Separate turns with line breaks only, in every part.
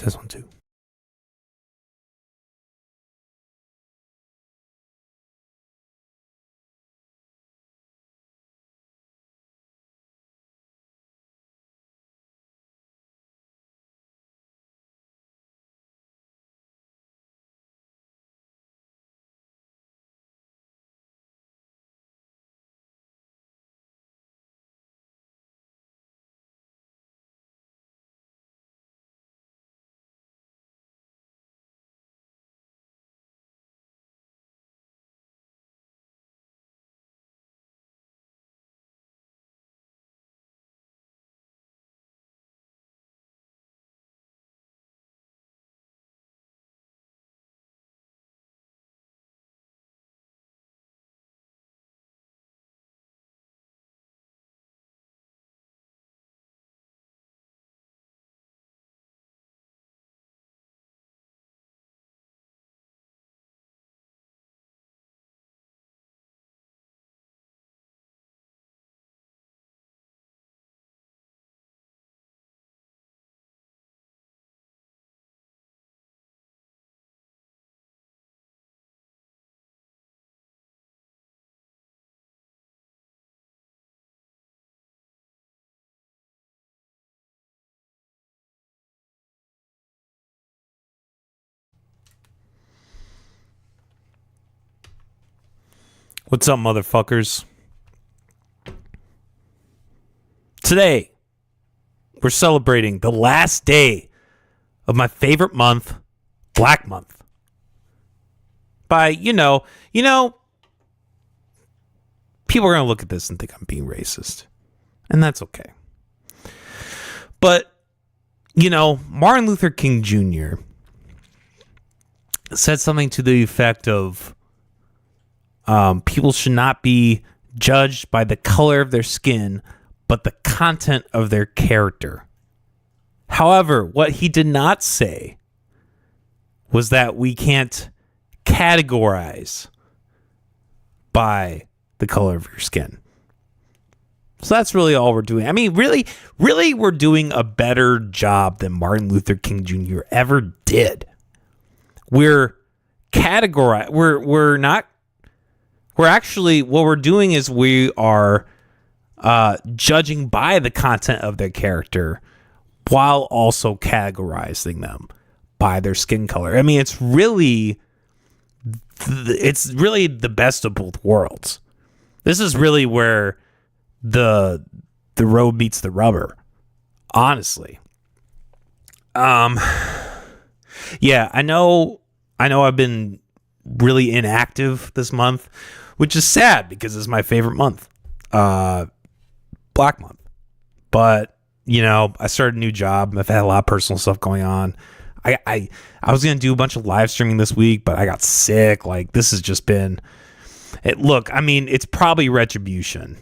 Test 1, 2. What's up, motherfuckers? Today, we're celebrating the last day of my favorite month, Black Month. By, you know, people are going to look at this and think I'm being racist. And that's okay. But, Martin Luther King Jr. said something to the effect of, people should not be judged by the color of their skin, but the content of their character. However, what he did not say was that we can't categorize by the color of your skin. So that's really all we're doing. I mean, really, we're doing a better job than Martin Luther King Jr. ever did. We're categorizing. We're actually, what we're doing is we are judging by the content of their character while also categorizing them by their skin color. I mean, it's really the best of both worlds. This is really where the road meets the rubber, honestly. Yeah, I know I've been really inactive this month, which is sad because it's my favorite month, Black Month. But, I started a new job. I've had a lot of personal stuff going on. I was going to do a bunch of live streaming this week, but I got sick. Like, this has just been... it's probably retribution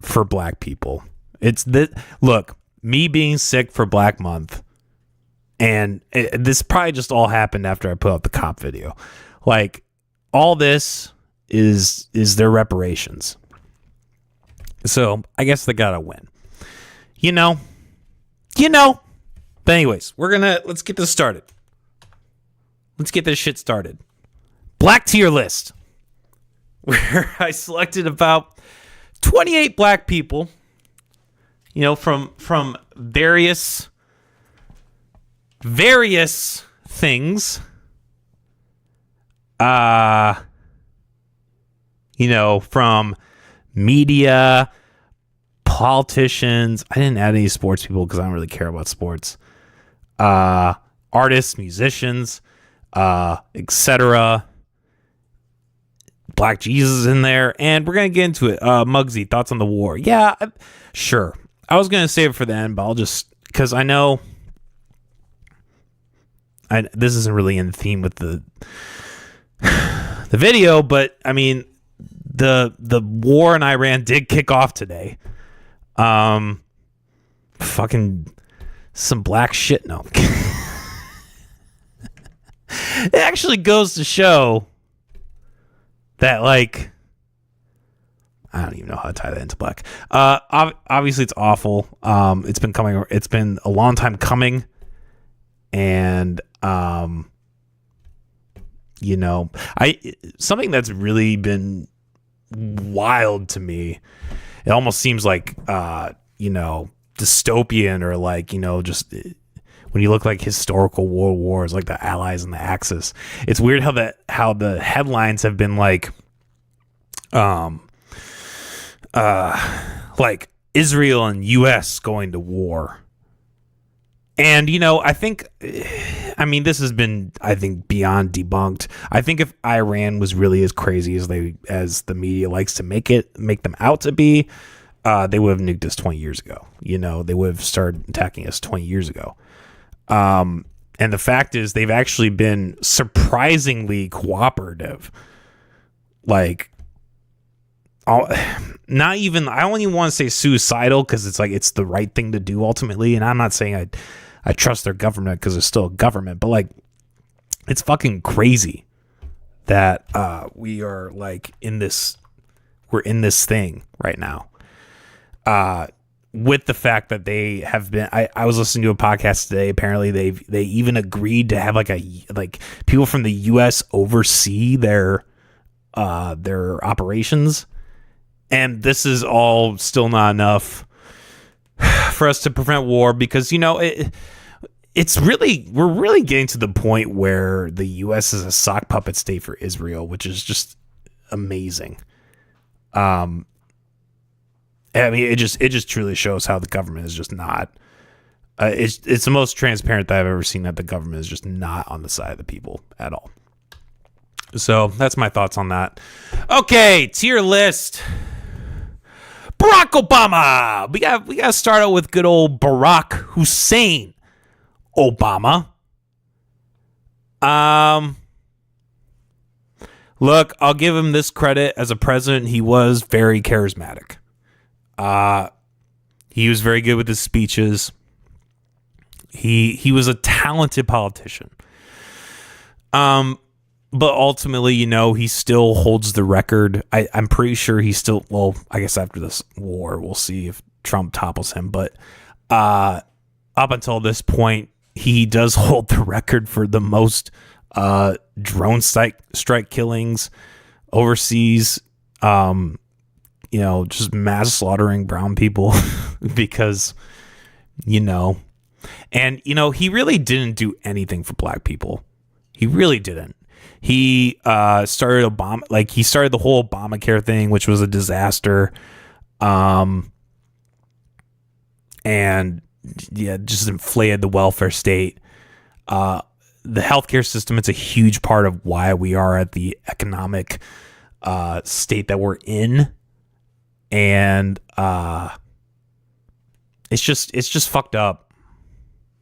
for Black people. Me being sick for Black Month, and this probably just all happened after I put out the cop video. Like, all this is their reparations. So I guess they gotta win. But anyways, let's get this started. Let's get this shit started. Black tier list, where I selected about 28 Black people, from various things. From media, politicians. I didn't add any sports people because I don't really care about sports. Artists, musicians, etc. Black Jesus in there, and we're gonna get into it. Muggsy, thoughts on the war? Yeah, sure. I was gonna save it for the end, but I'll just, because I know this isn't really in theme with the video, but I mean, the war in Iran did kick off today. Fucking some black shit. No. It actually goes to show that, like, I don't even know how to tie that into black. Obviously it's awful. It's been a long time coming. And something that's really been wild to me, it almost seems like dystopian, or like, just when you look like historical world wars, like the Allies and the Axis. It's weird how the headlines have been like Israel and US going to war. And, this has been, beyond debunked. I think if Iran was really as crazy as the media likes to make them out to be, they would have nuked us 20 years ago. They would have started attacking us 20 years ago. And the fact is, they've actually been surprisingly cooperative. Like, I don't even want to say suicidal, because it's the right thing to do ultimately. And I'm not saying I trust their government, because they're still a government, but like, it's fucking crazy that we're in this thing right now. With the fact that they have been, I was listening to a podcast today. Apparently they even agreed to have people from the US oversee their operations. And this is all still not enough for us to prevent war, because we're really getting to the point where the U.S. is a sock puppet state for Israel, which is just amazing. It just truly shows how the government is just not. It's the most transparent that I've ever seen, that the government is just not on the side of the people at all. So that's my thoughts on that. Okay, tier list. Barack Obama. We got to start out with good old Barack Hussein Obama. Look, I'll give him this credit. As a president, he was very charismatic. He was very good with his speeches. He was a talented politician. But ultimately, he still holds the record. I'm pretty sure he still, well, I guess after this war, we'll see if Trump topples him. But up until this point, he does hold the record for the most drone strike killings overseas. Just mass slaughtering brown people because, and, he really didn't do anything for black people. He really didn't. He started he started the whole Obamacare thing, which was a disaster. And just inflated the welfare state. The healthcare system, it's a huge part of why we are at the economic state that we're in. And it's just fucked up.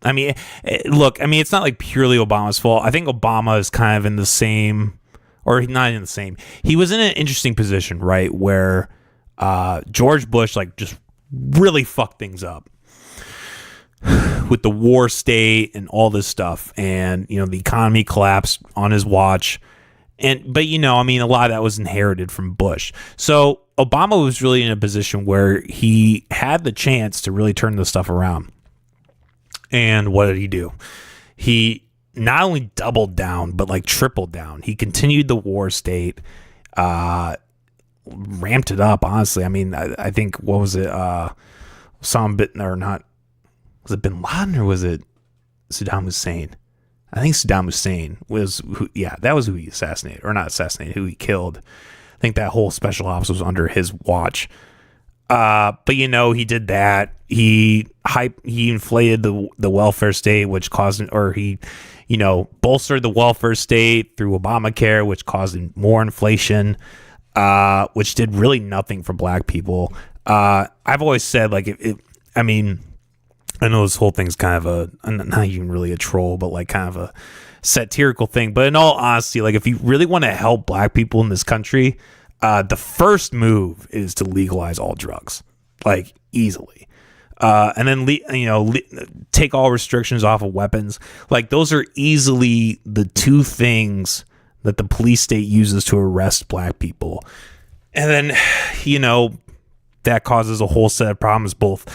It's not like purely Obama's fault. I think Obama is kind of in the same, or not in the same. He was in an interesting position, right, where George Bush just really fucked things up with the war state and all this stuff, and the economy collapsed on his watch. But a lot of that was inherited from Bush. So Obama was really in a position where he had the chance to really turn this stuff around. And what did he do? He not only doubled down, but tripled down. He continued the war state, ramped it up, honestly. I think, what was it? Osama bin, or not, was it bin Laden or was it Saddam Hussein? I think Saddam Hussein was that was who he assassinated, or not assassinated, who he killed. I think that whole special ops was under his watch. But he did that. He inflated the welfare state, which caused, or he, bolstered the welfare state through Obamacare, which caused more inflation, which did really nothing for black people. I've always said, I know this whole thing's kind of not even really a troll, but kind of a satirical thing. But in all honesty, if you really want to help black people in this country, the first move is to legalize all drugs, easily. And then, take all restrictions off of weapons. Those are easily the two things that the police state uses to arrest black people. And then, that causes a whole set of problems, both,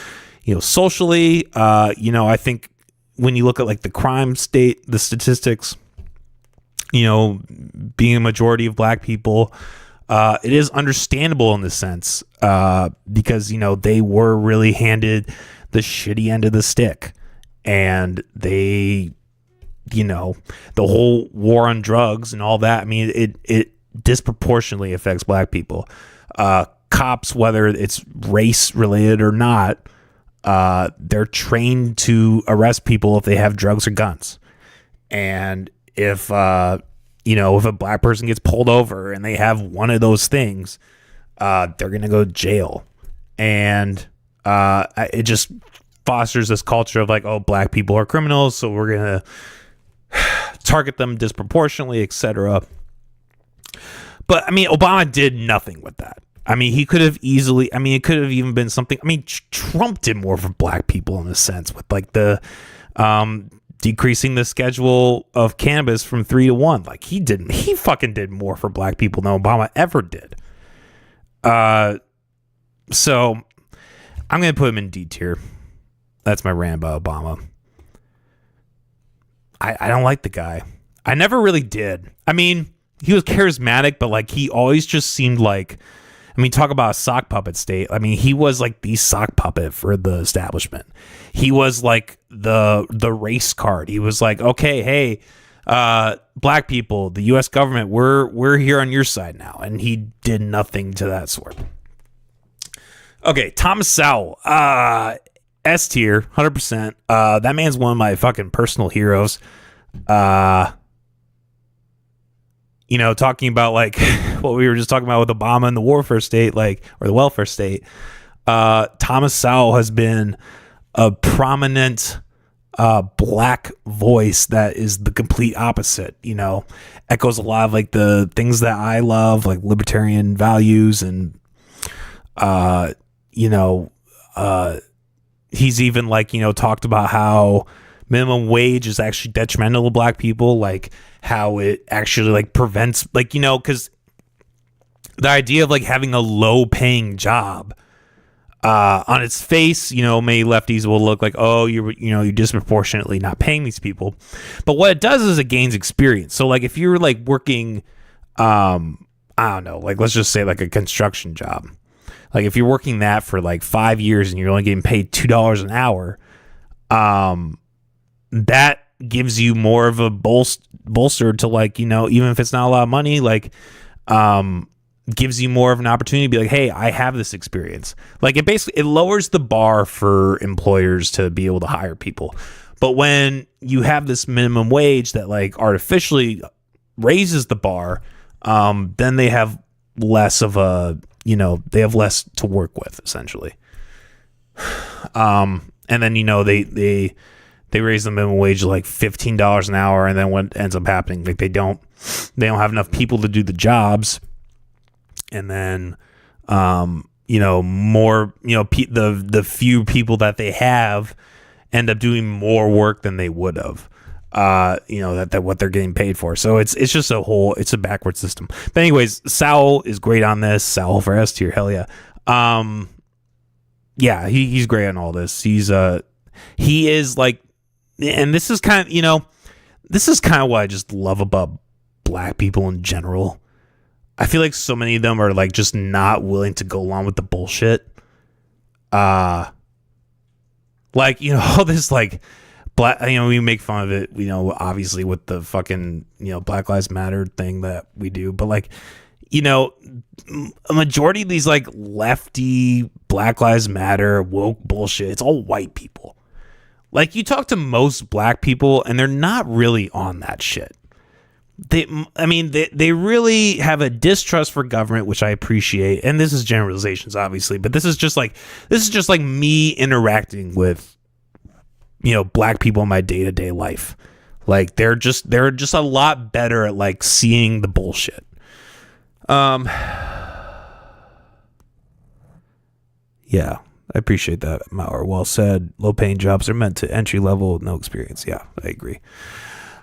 socially. I think when you look at like the crime state, the statistics, being a majority of black people, it is understandable in this sense, because, they were really handed the shitty end of the stick, and they, the whole war on drugs and all that. I mean, it disproportionately affects black people. Cops, whether it's race related or not, they're trained to arrest people if they have drugs or guns. And if a black person gets pulled over and they have one of those things, they're going to go to jail. And it just fosters this culture of like, oh, black people are criminals, so we're going to target them disproportionately, etc. But I mean, Obama did nothing with that. I mean, he could have easily, it could have even been something. I mean, Trump did more for black people in a sense with like the decreasing the schedule of cannabis from 3 to 1. Like he fucking did more for black people than Obama ever did. So I'm going to put him in D tier. That's my rant about Obama. I don't like the guy. I never really did. I mean, he was charismatic, but like he always just seemed like, talk about a sock puppet state. I mean, he was like the sock puppet for the establishment. He was like the race card. He was like, okay, hey, black people, the U.S. government, we're here on your side now. And he did nothing to that sort. Okay, Thomas Sowell, S tier, 100%. That man's one of my fucking personal heroes. Talking about like what we were just talking about with Obama and the warfare state, like, or the welfare state. Thomas Sowell has been a prominent black voice that is the complete opposite, echoes a lot of like the things that I love, like libertarian values. And, he's even like, talked about how minimum wage is actually detrimental to black people, like how it actually like prevents, like, because the idea of like having a low paying job on its face, many lefties will look like, oh, you're disproportionately not paying these people. But what it does is it gains experience. So like if you're like working, I don't know, like let's just say like a construction job. Like if you're working that for like 5 years and you're only getting paid $2 an hour, that gives you more of a bolster to like, even if it's not a lot of money, like, gives you more of an opportunity to be like, hey, I have this experience. Like it lowers the bar for employers to be able to hire people. But when you have this minimum wage that like artificially raises the bar, then they have less of a, they have less to work with essentially. And then, they raise the minimum wage to like $15 an hour. And then what ends up happening, like they don't have enough people to do the jobs. And then, more, the few people that they have end up doing more work than they would have, that what they're getting paid for. So it's just it's a backward system. But anyways, Sowell is great on this. Sowell for S tier. Hell yeah. Yeah, he's great on all this. He is like, and this is kind of, this is kind of what I just love about black people in general. I feel like so many of them are like just not willing to go along with the bullshit. Like, all this like black, we make fun of it, obviously with the fucking, Black Lives Matter thing that we do. But like, a majority of these like lefty Black Lives Matter woke bullshit, it's all white people. Like you talk to most black people and they're not really on that shit. They really have a distrust for government, which I appreciate. And this is generalizations, obviously, but this is just like me interacting with, black people in my day-to-day life. Like they're just a lot better at like seeing the bullshit. Yeah, I appreciate that, Maurer. Well said. Low-paying jobs are meant to entry level with no experience. Yeah, I agree.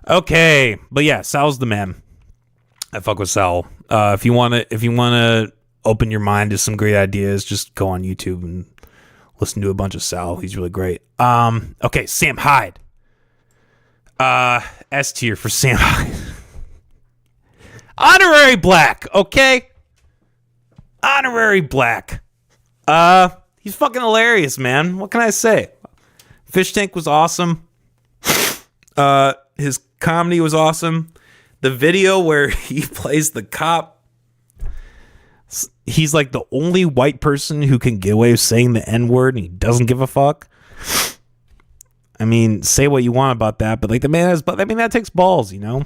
Okay, but yeah, Sal's the man. I fuck with Sal. If you wanna open your mind to some great ideas, just go on YouTube and listen to a bunch of Sal. He's really great. Okay, Sam Hyde. S tier for Sam Hyde. Honorary black, okay? Honorary black. He's fucking hilarious, man. What can I say? Fish Tank was awesome. His comedy was awesome. The video where he plays the cop, he's like the only white person who can get away with saying the N-word and he doesn't give a fuck. I mean, say what you want about that, but like the man has, I mean, that takes balls, you know?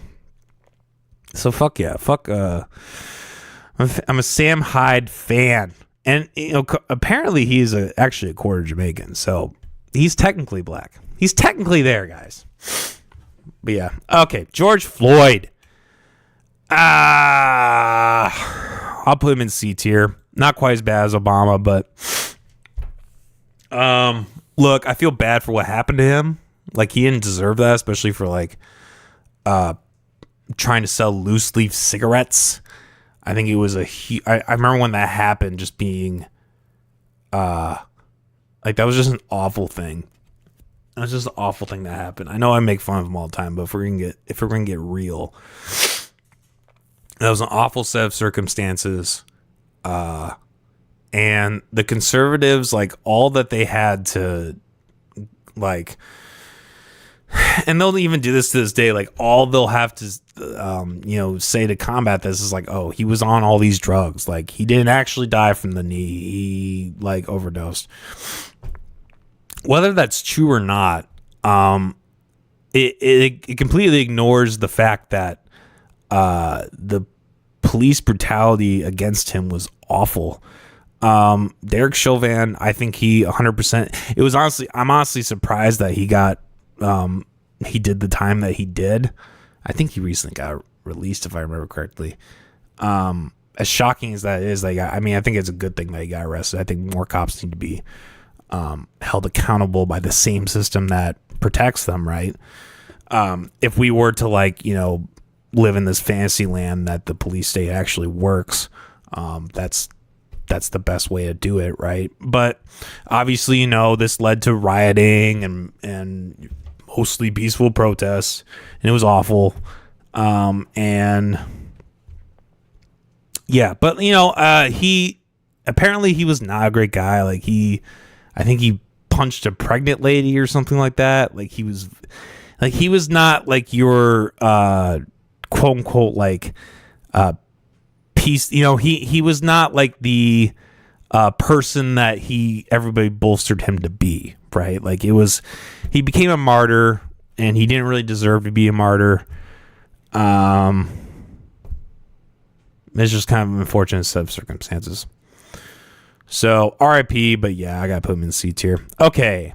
So fuck yeah. Fuck, I'm a Sam Hyde fan. And, you know, apparently he's actually a quarter Jamaican, so he's technically black. He's technically there, guys. But yeah. Okay, George Floyd. I'll put him in C tier. Not quite as bad as Obama, but look, I feel bad for what happened to him. Like, he didn't deserve that, especially for like trying to sell loose leaf cigarettes. I think it was I remember when that happened, just being like, that was just an awful thing. That was just an awful thing that happened. I know I make fun of him all the time, but if we're gonna get real, that was an awful set of circumstances. And the conservatives, like, all that they had to, like, and they'll even do this to this day, like, all they'll have to say to combat this is like, oh, he was on all these drugs, like, he didn't actually die from the knee, he like overdosed. Whether that's true or not, it completely ignores the fact that the police brutality against him was awful. Derek Chauvin, I think he 100%. I'm honestly surprised that he got he did the time that he did. I think he recently got released, if I remember correctly. As shocking as that is, I think it's a good thing that he got arrested. I think more cops need to be held accountable by the same system that protects them, right? If we were to, like, you know, live in this fantasy land that the police state actually works, that's the best way to do it, right? But obviously, you know, this led to rioting and mostly peaceful protests, and it was awful. And yeah, but you know, he was not a great guy. Like, I think he punched a pregnant lady or something like that. Like, he was not like your quote unquote like peace. You know, he was not like the person that everybody bolstered him to be, right? Like, he became a martyr, and he didn't really deserve to be a martyr. It's just kind of an unfortunate set of circumstances. So RIP, but yeah, I gotta put him in C tier. Okay.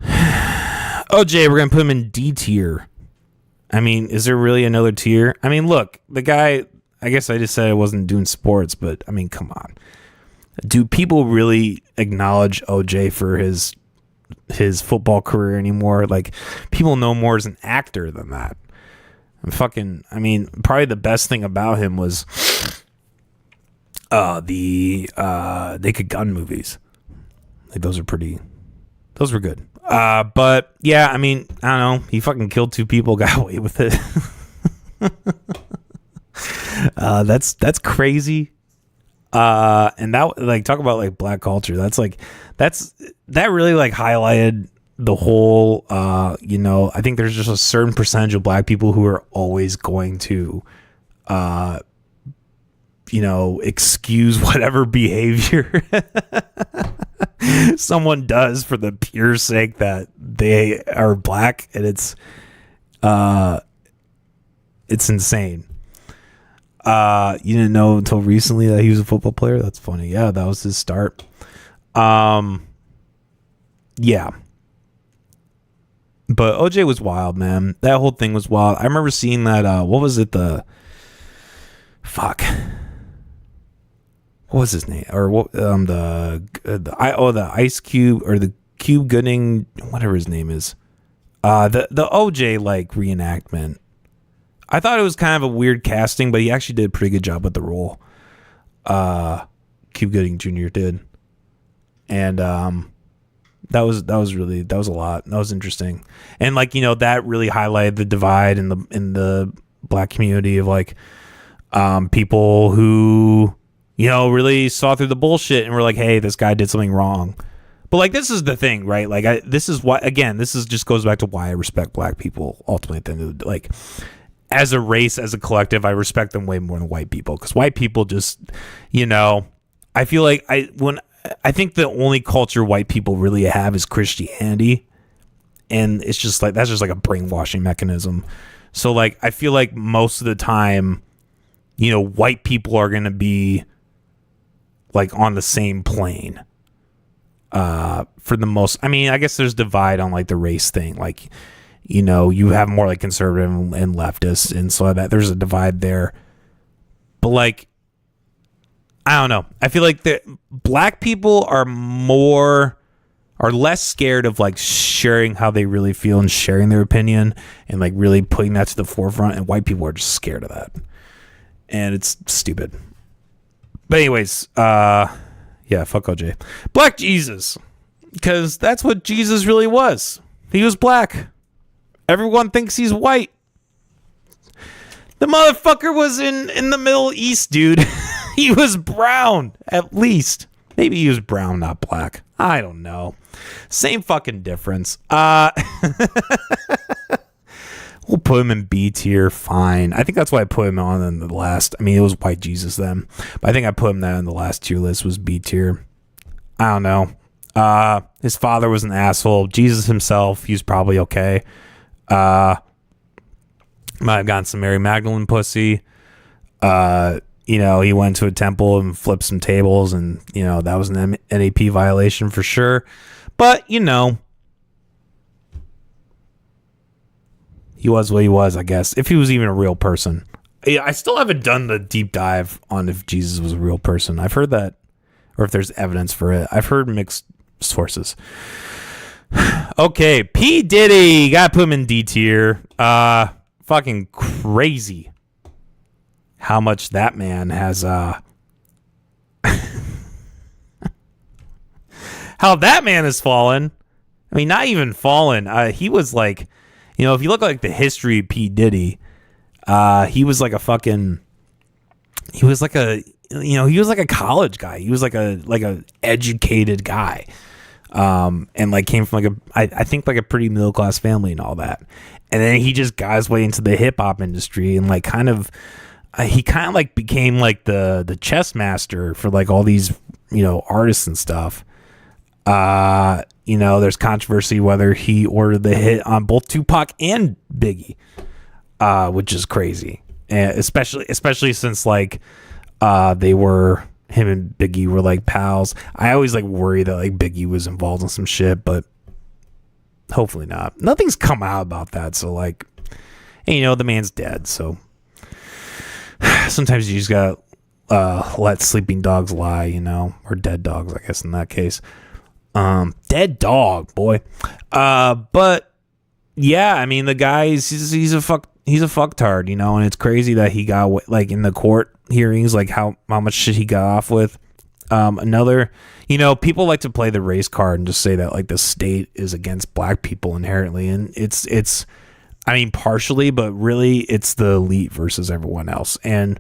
OJ, we're gonna put him in D tier. I mean, is there really another tier? I mean, look, the guy, I guess I just said I wasn't doing sports, but I mean, come on. Do people really acknowledge OJ for his football career anymore? Like, people know more as an actor than that. I mean, probably the best thing about him was the Naked Gun movies. Like, those were good. But yeah, I mean, I don't know. He fucking killed 2 people, got away with it. That's crazy. And that, like, talk about like black culture. That really like highlighted the whole, you know, I think there's just a certain percentage of black people who are always going to, you know, excuse whatever behavior someone does for the pure sake that they are black, and it's insane. You didn't know until recently that he was a football player? That's funny. Yeah, that was his start. Yeah. But OJ was wild, man. That whole thing was wild. I remember seeing that, what was it, what was his name? Or what, the Ice Cube, or the Cube Gooding, whatever his name is. The OJ, like, reenactment. I thought it was kind of a weird casting, but he actually did a pretty good job with the role. Cube Gooding Jr. did. And That was a lot. That was interesting. And like, that really highlighted the divide in the black community of like people who, really saw through the bullshit and were like, hey, this guy did something wrong. But like, this is the thing, right? Like, this is just goes back to why I respect black people ultimately at the end of the day. Like, as a race, as a collective, I respect them way more than white people, because white people just, I feel like I think the only culture white people really have is Christianity, and it's just like that's just like a brainwashing mechanism. So like, I feel like most of the time, white people are going to be like on the same plane. For the most, I mean, I guess there's divide on like the race thing, like. You have more like conservative and leftists, and so that there's a divide there. But like, I don't know. I feel like the black people are less scared of like sharing how they really feel and sharing their opinion and like really putting that to the forefront. And white people are just scared of that, and it's stupid. But anyways, fuck OJ, Black Jesus, because that's what Jesus really was. He was black. Everyone thinks he's white. The motherfucker was in the Middle East, dude. He was brown, at least. Maybe he was brown, not black. I don't know. Same fucking difference. We'll put him in B tier, fine. I think that's why I put him on in the last. I mean, it was White Jesus then. But I think I put him there in the last tier list was B tier. I don't know. His father was an asshole. Jesus himself, he was probably okay. Might have gotten some Mary Magdalene pussy. He went to a temple and flipped some tables, and that was an NAP violation for sure. But he was what he was, I guess, if he was even a real person. I still haven't done the deep dive on if Jesus was a real person. I've heard that, or if there's evidence for it. I've heard mixed sources. Okay, P. Diddy, gotta put him in D tier. Fucking crazy how much that man has how that man has fallen. I mean, not even fallen. He was like, if you look like the history of P. Diddy, he was like a fucking, he was like a college guy. He was like a educated guy. And like came from like I think like a pretty middle class family and all that, and then he just got his way into the hip hop industry and like he like became like the chess master for like all these artists and stuff. There's controversy whether he ordered the hit on both Tupac and Biggie, which is crazy, and especially since like him and Biggie were like pals. I always like worry that like Biggie was involved in some shit, but hopefully not. Nothing's come out about that. So like, and, the man's dead. So sometimes you just gotta let sleeping dogs lie, or dead dogs, I guess in that case. Dead dog, boy. But yeah, I mean the guy he's a fucktard, and it's crazy that he got like in the court hearings, like how much shit he got off with. Another, people like to play the race card and just say that like the state is against black people inherently, and it's I mean partially, but really it's the elite versus everyone else. And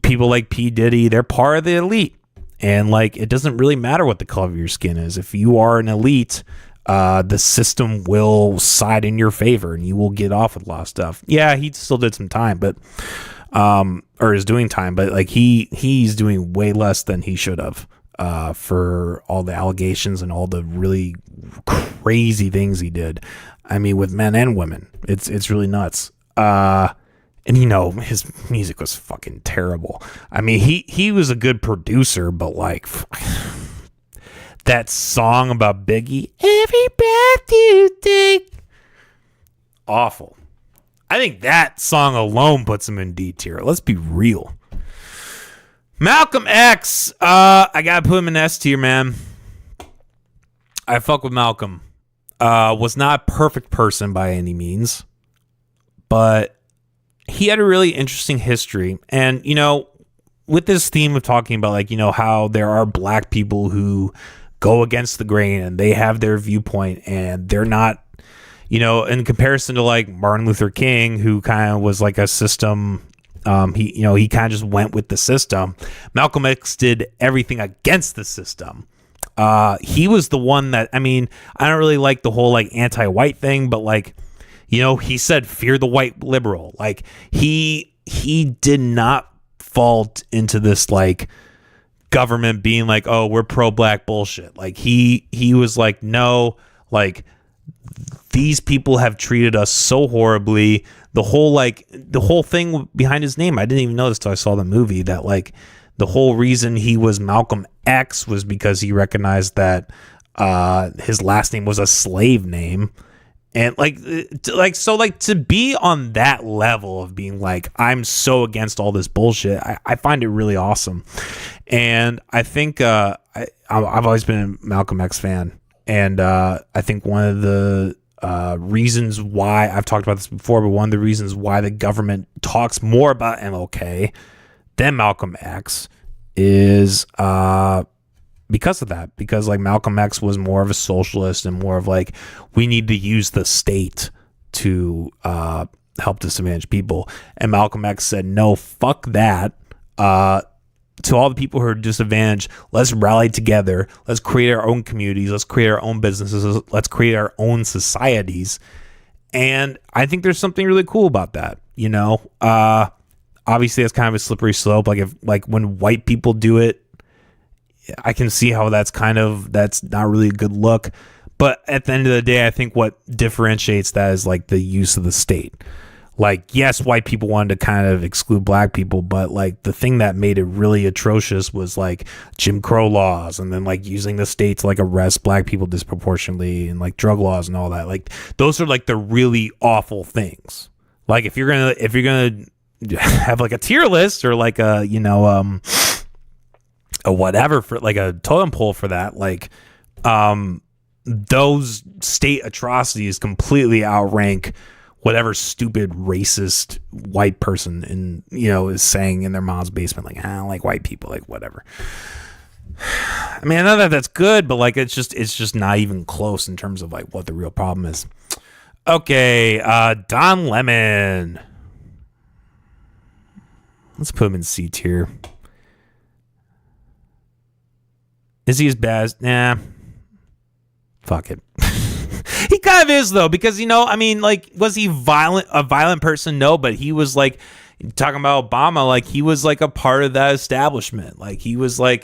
people like P. Diddy, they're part of the elite, and like it doesn't really matter what the color of your skin is. If you are an elite, the system will side in your favor and you will get off with a lot of stuff. Yeah, he still did some time, but or is doing time, but like he's doing way less than he should have for all the allegations and all the really crazy things he did. I mean, with men and women, it's really nuts. And his music was fucking terrible. I mean, he was a good producer, but like that song about Biggie, every breath you take, awful. I think that song alone puts him in D tier. Let's be real. Malcolm X, I gotta put him in S tier, man. I fuck with Malcolm. Was not a perfect person by any means, but he had a really interesting history. And, with this theme of talking about like, how there are black people who go against the grain and they have their viewpoint and they're not, in comparison to like Martin Luther King, who kind of was like a system. He kind of just went with the system. Malcolm X did everything against the system. He was the one that, I don't really like the whole like anti-white thing, but like, he said, fear the white liberal. Like he did not fall into this like government being like, oh, we're pro-black bullshit. Like he was like, no, like these people have treated us so horribly. The whole thing behind his name, I didn't even notice till I saw the movie, that like the whole reason he was Malcolm X was because he recognized that his last name was a slave name. And so to be on that level of being like, I'm so against all this bullshit, I find it really awesome. And I think I've always been a Malcolm X fan. And I think one of the reasons why, I've talked about this before, but one of the reasons why the government talks more about MLK than Malcolm X is because of that. Because like Malcolm X was more of a socialist and more of like, we need to use the state to help disadvantaged people. And Malcolm X said, no, fuck that. To all the people who are disadvantaged, let's rally together. Let's create our own communities. Let's create our own businesses. Let's create our own societies. And I think there's something really cool about that. Obviously that's kind of a slippery slope. Like when white people do it, I can see how that's not really a good look. But at the end of the day, I think what differentiates that is like the use of the state. Like, yes, white people wanted to kind of exclude black people, but like the thing that made it really atrocious was like Jim Crow laws, and then like using the state to like arrest black people disproportionately, and like drug laws and all that. Like those are like the really awful things. Like if you're gonna have like a tier list or like a whatever for like a totem pole for that, like those state atrocities completely outrank whatever stupid racist white person is saying in their mom's basement, like, I don't like white people, like whatever. I know that that's good, but like it's just not even close in terms of like what the real problem is. Okay, Don Lemon. Let's put him in C tier. Is he as bad as... Nah. Fuck it. He kind of is, though, because, was he a violent person? No, but he was, like, talking about Obama, like, he was, like, a part of that establishment. Like, he was a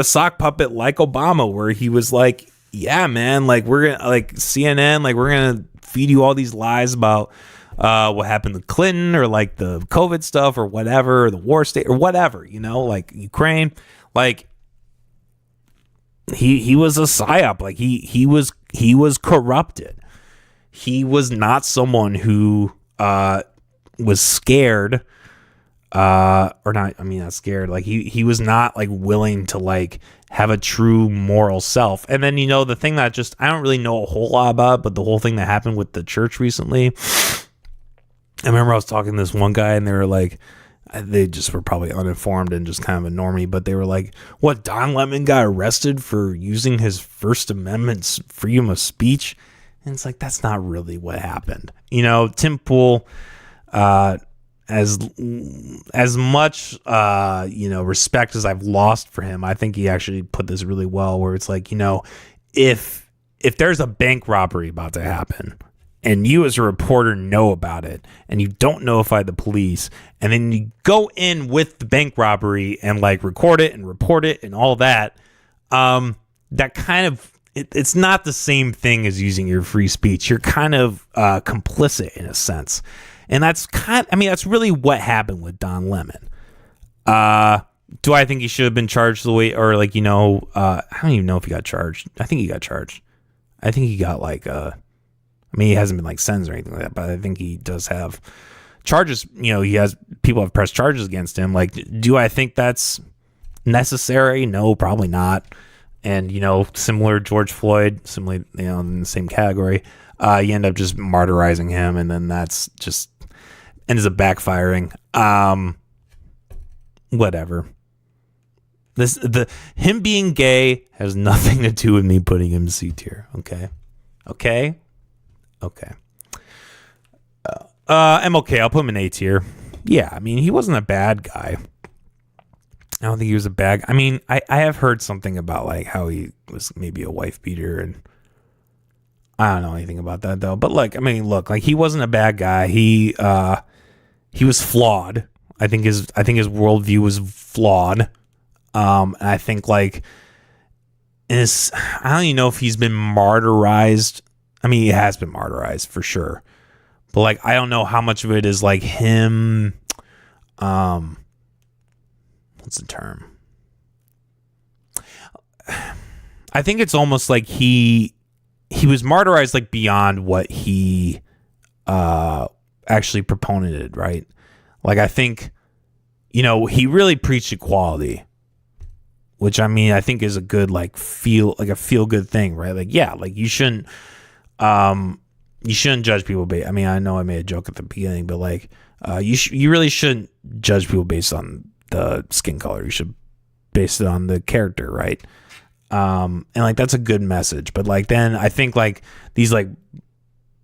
sock puppet like Obama, where he was like, yeah, man, like, we're going to, like, CNN, like, we're going to feed you all these lies about what happened to Clinton, or, like, the COVID stuff, or whatever, or the war state, or whatever, like, Ukraine. Like, he was a psyop. Like he was corrupted. He was not someone who was scared or not. Not scared. Like he was not like willing to like have a true moral self. And then the thing that just, I don't really know a whole lot about, but the whole thing that happened with the church recently. I remember I was talking to this one guy, and they were like, they just were probably uninformed and just kind of a normie, but they were like, what, Don Lemon got arrested for using his First Amendment freedom of speech? And it's like, that's not really what happened. Tim Pool, as much respect as I've lost for him, I think he actually put this really well, where it's like, if there's a bank robbery about to happen, and you as a reporter know about it, and you don't notify the police, and then you go in with the bank robbery and like record it and report it and all that, that kind of, it's not the same thing as using your free speech. You're kind of complicit in a sense. And that's that's really what happened with Don Lemon. Do I think he should have been charged the way, or like, I don't even know if he got charged. I think he got charged. I think he got like, he hasn't been like sentenced or anything like that, but I think he does have charges. People have pressed charges against him. Like, do I think that's necessary? No, probably not. And, similar George Floyd, similarly, in the same category, you end up just martyrizing him, and then that's just ends up backfiring. Whatever. The him being gay has nothing to do with me putting him C tier. Okay. I'm okay. I'll put him in A tier. Yeah, I mean, he wasn't a bad guy. I don't think he was a bad. I mean, I have heard something about like how he was maybe a wife beater, and I don't know anything about that though. But like, I mean, look, like he wasn't a bad guy. He was flawed. I think his worldview was flawed. And I think like I don't even know if he's been martyrized. I mean, he has been martyrized for sure. But like, I don't know how much of it is like him. What's the term? I think it's almost like he was martyrized like beyond what he actually proponented, right? Like I think, he really preached equality, which I mean I think is a good like feel good thing, right? Like yeah, like you shouldn't judge people based. I mean I know I made a joke at the beginning, but like you really shouldn't judge people based on the skin color. You should base it on the character, right? And like that's a good message. But like then I think like these like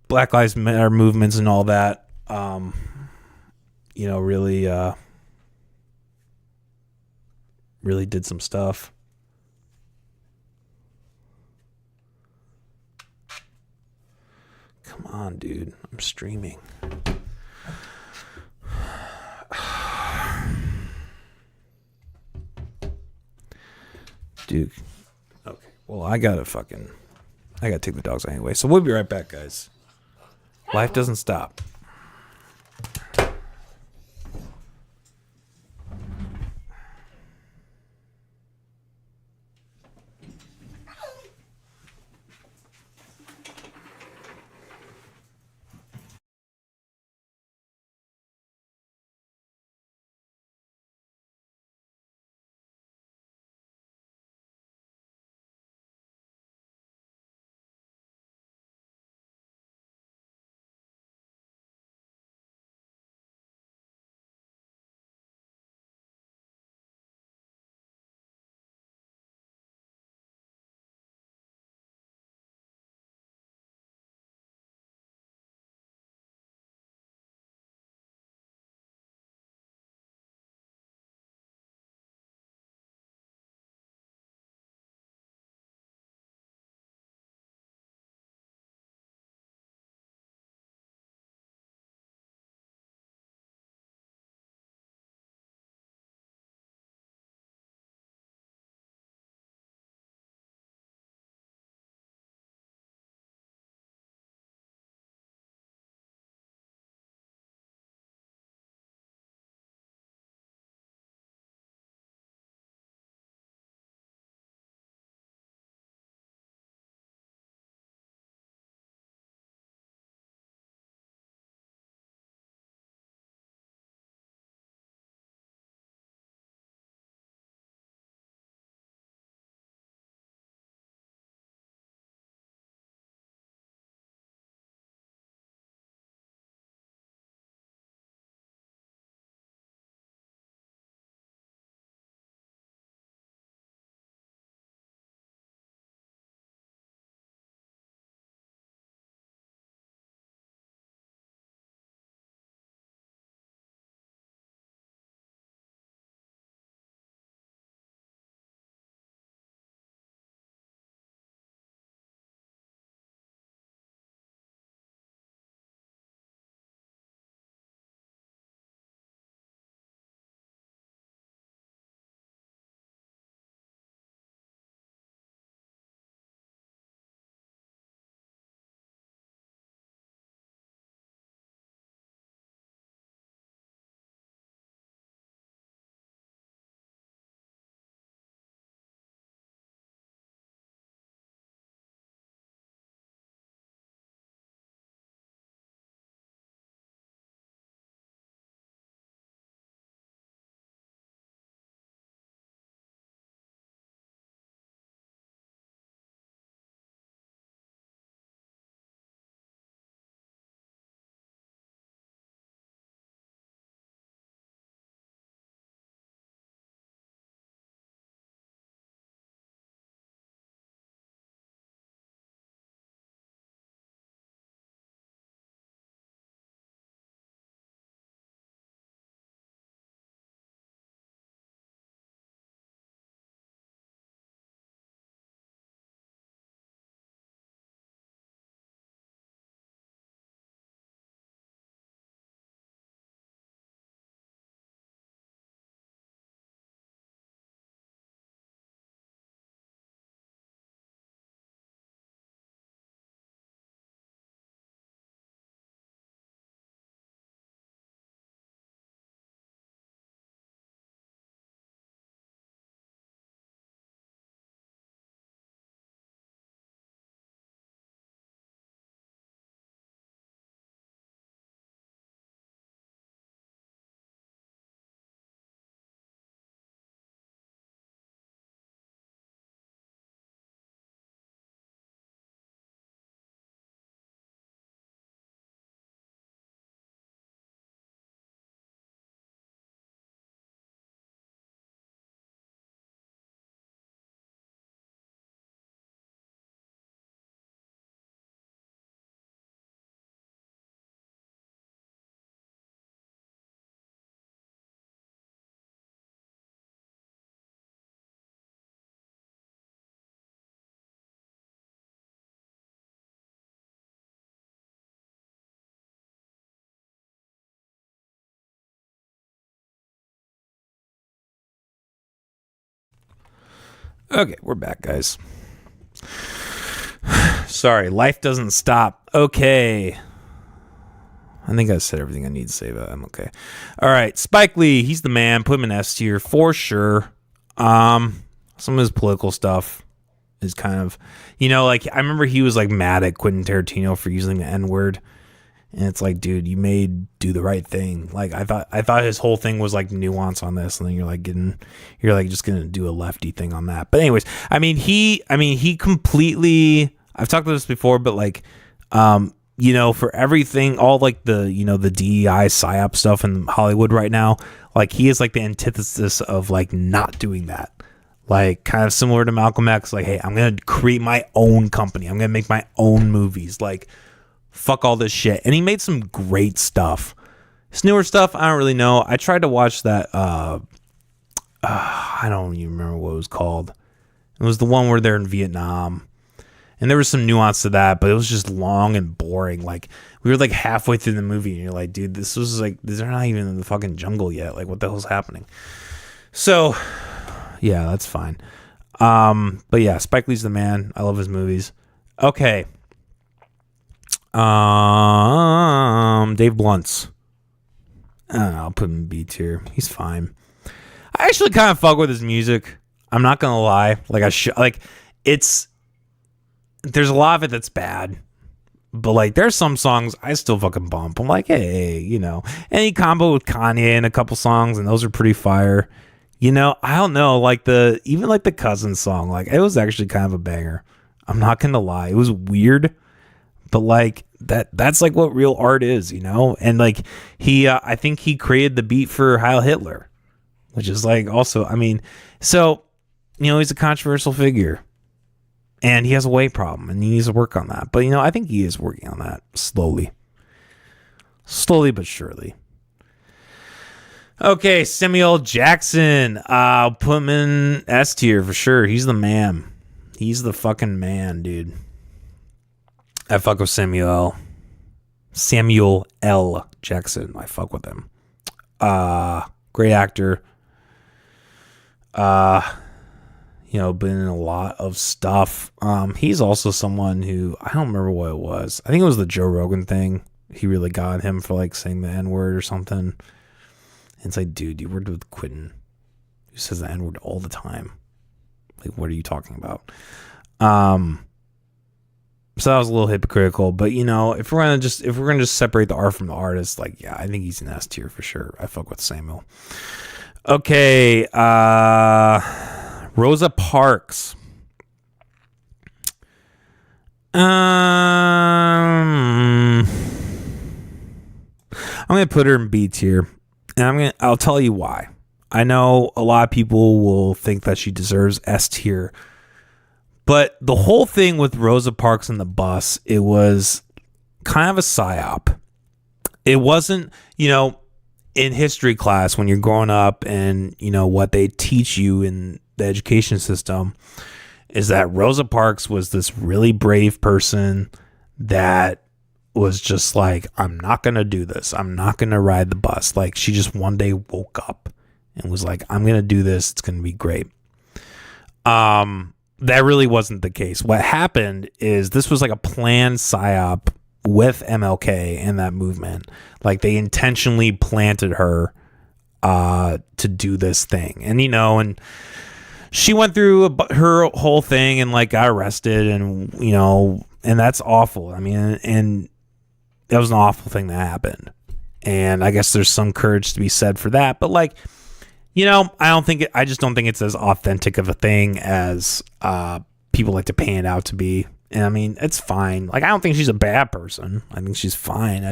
Black Lives Matter movements and all that, really did some stuff. Come on, dude. I'm streaming. Dude. Okay. Well, I gotta take the dogs anyway. So we'll be right back, guys. Life doesn't stop. Okay, we're back, guys. Sorry, life doesn't stop. Okay. I think I said everything I need to say, but I'm okay. All right, Spike Lee, he's the man. Put him in S tier for sure. Some of his political stuff is kind of, like I remember he was like mad at Quentin Tarantino for using the N-word. And it's like, dude, you made Do the Right Thing. Like I thought his whole thing was like nuance on this, and then you're like just gonna do a lefty thing on that. But anyways, he completely. I've talked about this before, but like, for everything, all like the the DEI psyop stuff in Hollywood right now, like he is like the antithesis of like not doing that. Like kind of similar to Malcolm X. Like, hey, I'm gonna create my own company. I'm gonna make my own movies. Like. Fuck all this shit. And he made some great stuff. His newer stuff, I don't really know. I tried to watch that. I don't even remember what it was called. It was the one where they're in Vietnam. And there was some nuance to that, but it was just long and boring. Like, we were like halfway through the movie, and you're like, dude, they're not even in the fucking jungle yet. Like, what the hell's happening? So, yeah, that's fine. But yeah, Spike Lee's the man. I love his movies. Okay. Dave Blunt's. I don't know, I'll put him in B tier. He's fine. I actually kind of fuck with his music. I'm not gonna lie. Like there's a lot of it that's bad, but like there's some songs I still fucking bump. I'm like, hey, any combo with Kanye in a couple songs, and those are pretty fire. I don't know, like the Cousin song, like it was actually kind of a banger. I'm not gonna lie, it was weird. But like that's like what real art is, and like I think he created the beat for Heil Hitler, which is like also, so he's a controversial figure, and he has a weight problem, and he needs to work on that. But I think he is working on that slowly but surely. Okay, Samuel Jackson, I'll put him in S tier for sure. He's the man. He's the fucking man, dude. I fuck with Samuel L. Jackson. I fuck with him. Great actor. Been in a lot of stuff. He's also someone who, I don't remember what it was. I think it was the Joe Rogan thing. He really got him for like saying the N-word or something. And it's like, dude, you worked with Quentin, who says the N-word all the time. Like, what are you talking about? So that was a little hypocritical, but if we're gonna just separate the art from the artist, like, yeah, I think he's an S tier for sure. I fuck with Samuel. Okay, Rosa Parks. I'm gonna put her in B tier, and I'll tell you why. I know a lot of people will think that she deserves S tier. But the whole thing with Rosa Parks and the bus, it was kind of a psyop. It wasn't, in history class when you're growing up and, what they teach you in the education system is that Rosa Parks was this really brave person that was just like, I'm not going to do this. I'm not going to ride the bus. Like, she just one day woke up and was like, I'm going to do this. It's going to be great. That really wasn't the case. What happened is this was like a planned psyop with MLK and that movement. Like they intentionally planted her to do this thing. And, and she went through her whole thing and like got arrested and, and that's awful. And that was an awful thing that happened. And I guess there's some courage to be said for that. But like, I just don't think it's as authentic of a thing as people like to pan it out to be. And it's fine. Like, I don't think she's a bad person. I think she's fine.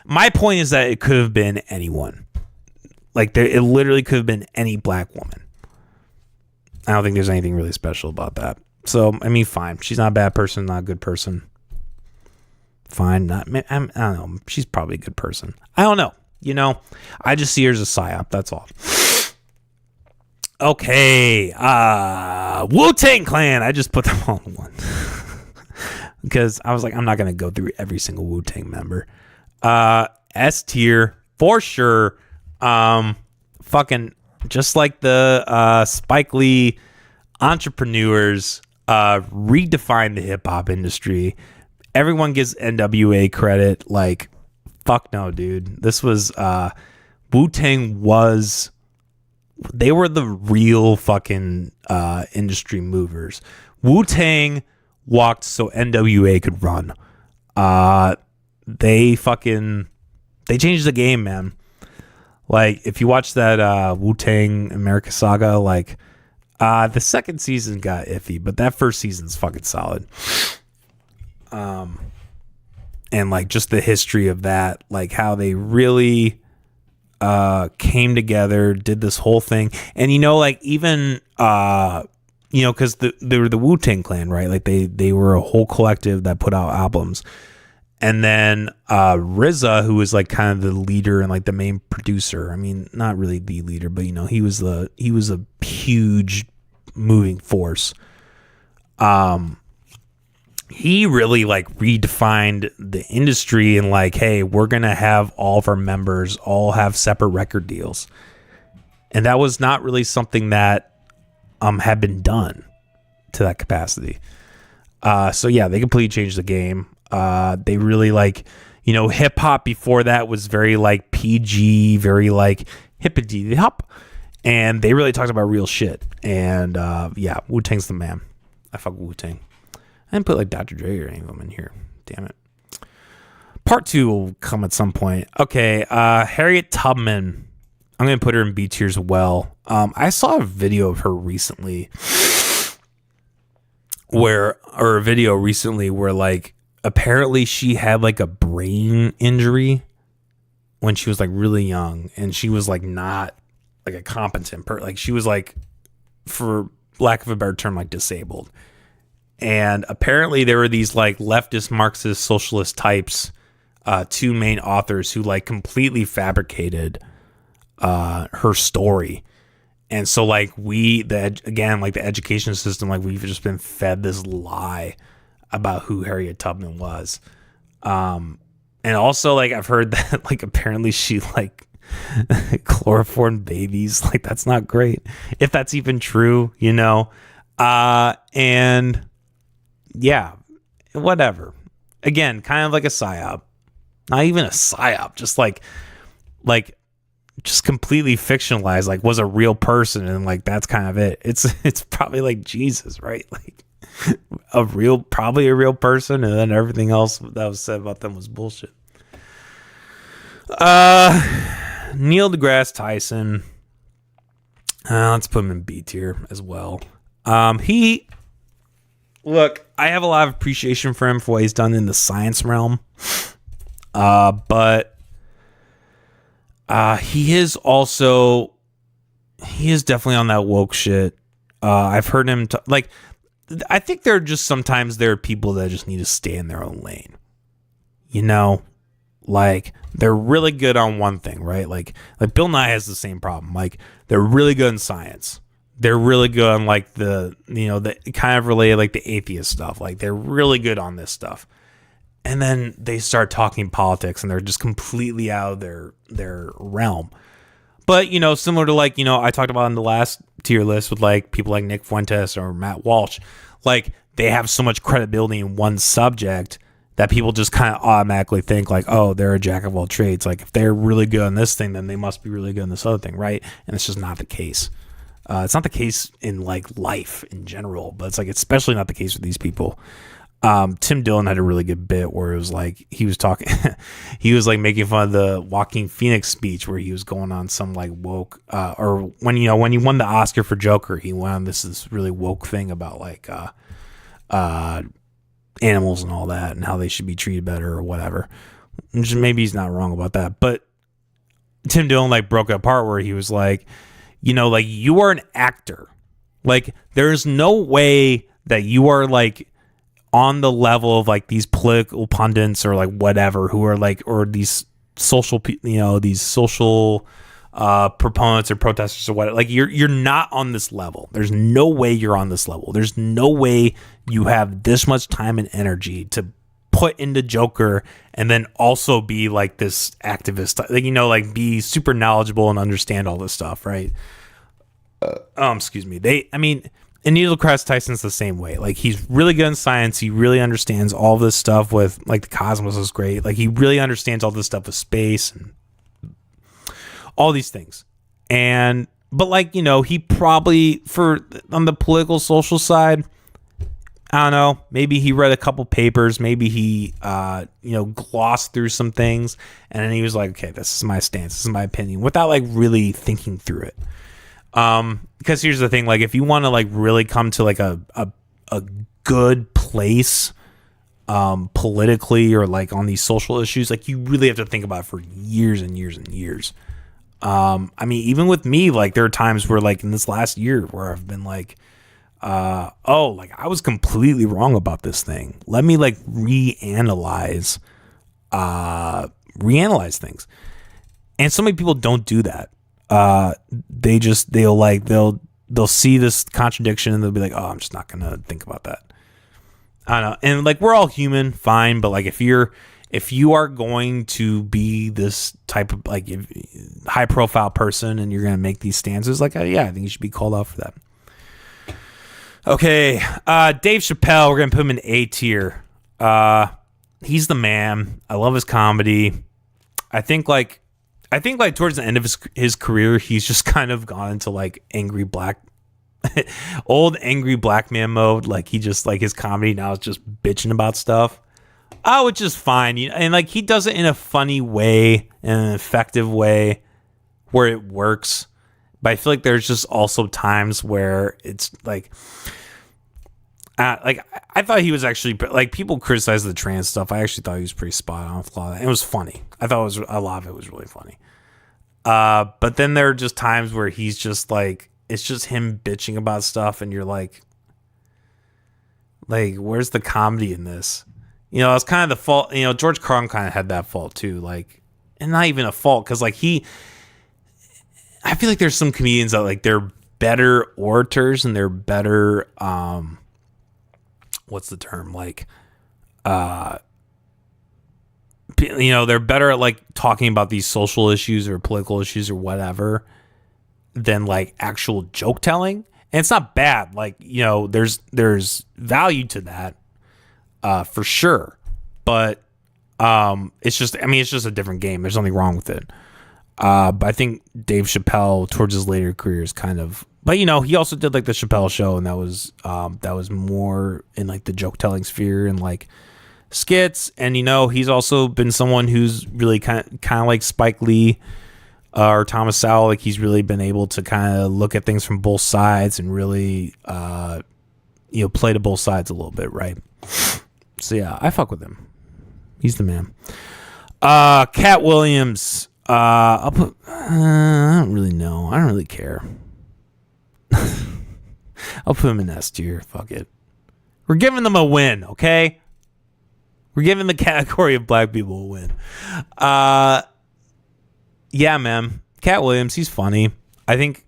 My point is that it could have been anyone. Like, it literally could have been any black woman. I don't think there's anything really special about that. So, fine. She's not a bad person, not a good person. Fine. I don't know. She's probably a good person. I don't know. I just see her as a psyop. That's all. Okay. Wu-Tang Clan. I just put them all in one. Because I was like, I'm not going to go through every single Wu-Tang member. S tier for sure. Fucking just like the Spike Lee entrepreneurs redefined the hip hop industry. Everyone gives NWA credit. Like, fuck no, dude. This was Wu-Tang was. They were the real fucking industry movers. Wu-Tang walked so NWA could run. They changed the game, man. Like, if you watch that Wu-Tang America Saga, like, the second season got iffy, but that first season's fucking solid. And like just the history of that, like how they really came together, did this whole thing. And like even because they were the Wu-Tang Clan, right? Like they were a whole collective that put out albums. And then RZA, who was like kind of the leader and like the main producer. I mean, not really the leader, but he was a huge moving force. He really like redefined the industry and like, hey, we're gonna have all of our members all have separate record deals, and that was not really something that had been done to that capacity. So yeah, they completely changed the game. They really like, hip hop before that was very like PG, very like hippity hop, and they really talked about real shit. And yeah, Wu-Tang's the man. I fuck Wu-Tang. I didn't put like Dr. Dre or any of them in here. Damn it. Part 2 will come at some point. Okay, Harriet Tubman. I'm going to put her in B tier as well. I saw a video of her recently where like apparently she had like a brain injury when she was like really young, and she was like not like a competent person. Like she was like, for lack of a better term, like disabled. And apparently there were these like leftist Marxist socialist types, two main authors who like completely fabricated her story. And so like the education system, like we've just been fed this lie about who Harriet Tubman was. And also like I've heard that like apparently she like chloroformed babies. Like that's not great if that's even true, and yeah, whatever. Again, kind of like a psyop. Not even a psyop, just like just completely fictionalized, like was a real person, and like that's kind of it. It's probably like Jesus, right? Like probably a real person, and then everything else that was said about them was bullshit. Neil deGrasse Tyson. Let's put him in B tier as well. Look, I have a lot of appreciation for him for what he's done in the science realm. But he is definitely on that woke shit. I've heard him I think there are people that just need to stay in their own lane. Like they're really good on one thing, right? Like Bill Nye has the same problem. Like they're really good in science. They're really good on like the kind of related like the atheist stuff. Like they're really good on this stuff. And then they start talking politics and they're just completely out of their realm. But, similar to like, I talked about in the last tier list with like people like Nick Fuentes or Matt Walsh, like they have so much credibility in one subject that people just kind of automatically think like, oh, they're a jack of all trades. Like if they're really good on this thing, then they must be really good on this other thing, right? And it's just not the case. It's not the case in like life in general, but it's like especially not the case with these people. Tim Dillon had a really good bit where it was like he was talking, he was like making fun of the Joaquin Phoenix speech where he was going on some like woke, or when he won the Oscar for Joker, he went on this really woke thing about like animals and all that and how they should be treated better or whatever. Maybe he's not wrong about that, but Tim Dillon like broke it apart where he was like, like you are an actor. Like there's no way that you are like on the level of like these political pundits or like whatever who are like, or these social, these social proponents or protesters or whatever. Like you're not on this level. There's no way you're on this level. There's no way you have this much time and energy to put into Joker and then also be like this activist, like, like be super knowledgeable and understand all this stuff. Right. Excuse me. And Neil deGrasse Tyson's the same way. Like, he's really good in science. He really understands all this stuff with, like, the cosmos is great. Like, he really understands all this stuff with space and all these things. But like, he probably, on the political social side, I don't know, maybe he read a couple papers, maybe he, glossed through some things, and then he was like, okay, this is my stance, this is my opinion, without like really thinking through it. Because here's the thing, like, if you want to like really come to like a good place, politically, or like on these social issues, like, you really have to think about it for years and years and years. I mean, even with me, like, there are times where, like, in this last year where I've been like, like, I was completely wrong about this thing. Let me like reanalyze things. And so many people don't do that. They'll see this contradiction and they'll be like, oh, I'm just not going to think about that. I don't know. And like, we're all human, fine. But like, if you are going to be this type of like high profile person and you're going to make these stances, like, I think you should be called out for that. Okay. Dave Chappelle, we're going to put him in A tier. He's the man. I love his comedy. I think like towards the end of his career, he's just kind of gone into like old angry black man mode. Like, he just, like, his comedy now is just bitching about stuff. Which is fine. And like, he does it in a funny way, in an effective way where it works. But I feel like there's just also times where it's like, I thought he was actually, like, people criticize the trans stuff. I actually thought he was pretty spot on with a lot of that. It was funny. I thought a lot of it was really funny. But then there are just times where he's just like, it's just him bitching about stuff, and you're like, where's the comedy in this? It's kind of the fault. George Carlin kind of had that fault too. Like, and not even a fault, because like I feel like there's some comedians that like they're better orators and they're better. What's the term? Like, they're better at like talking about these social issues or political issues or whatever than like actual joke telling. And it's not bad. Like, there's value to that. For sure, but it's just a different game. There's nothing wrong with it. But I think Dave Chappelle towards his later career is kind of, but he also did like the Chappelle Show, and that was more in like the joke telling sphere and like skits. And he's also been someone who's really kind of like Spike Lee or Thomas Sowell. Like, he's really been able to kind of look at things from both sides and really play to both sides a little bit, right? So yeah, I fuck with him. He's the man. Cat Williams. I'll put. I don't really know. I don't really care. I'll put him in S tier. Fuck it. We're giving them a win, okay? We're giving the category of black people a win. Yeah, man. Cat Williams. He's funny. I think.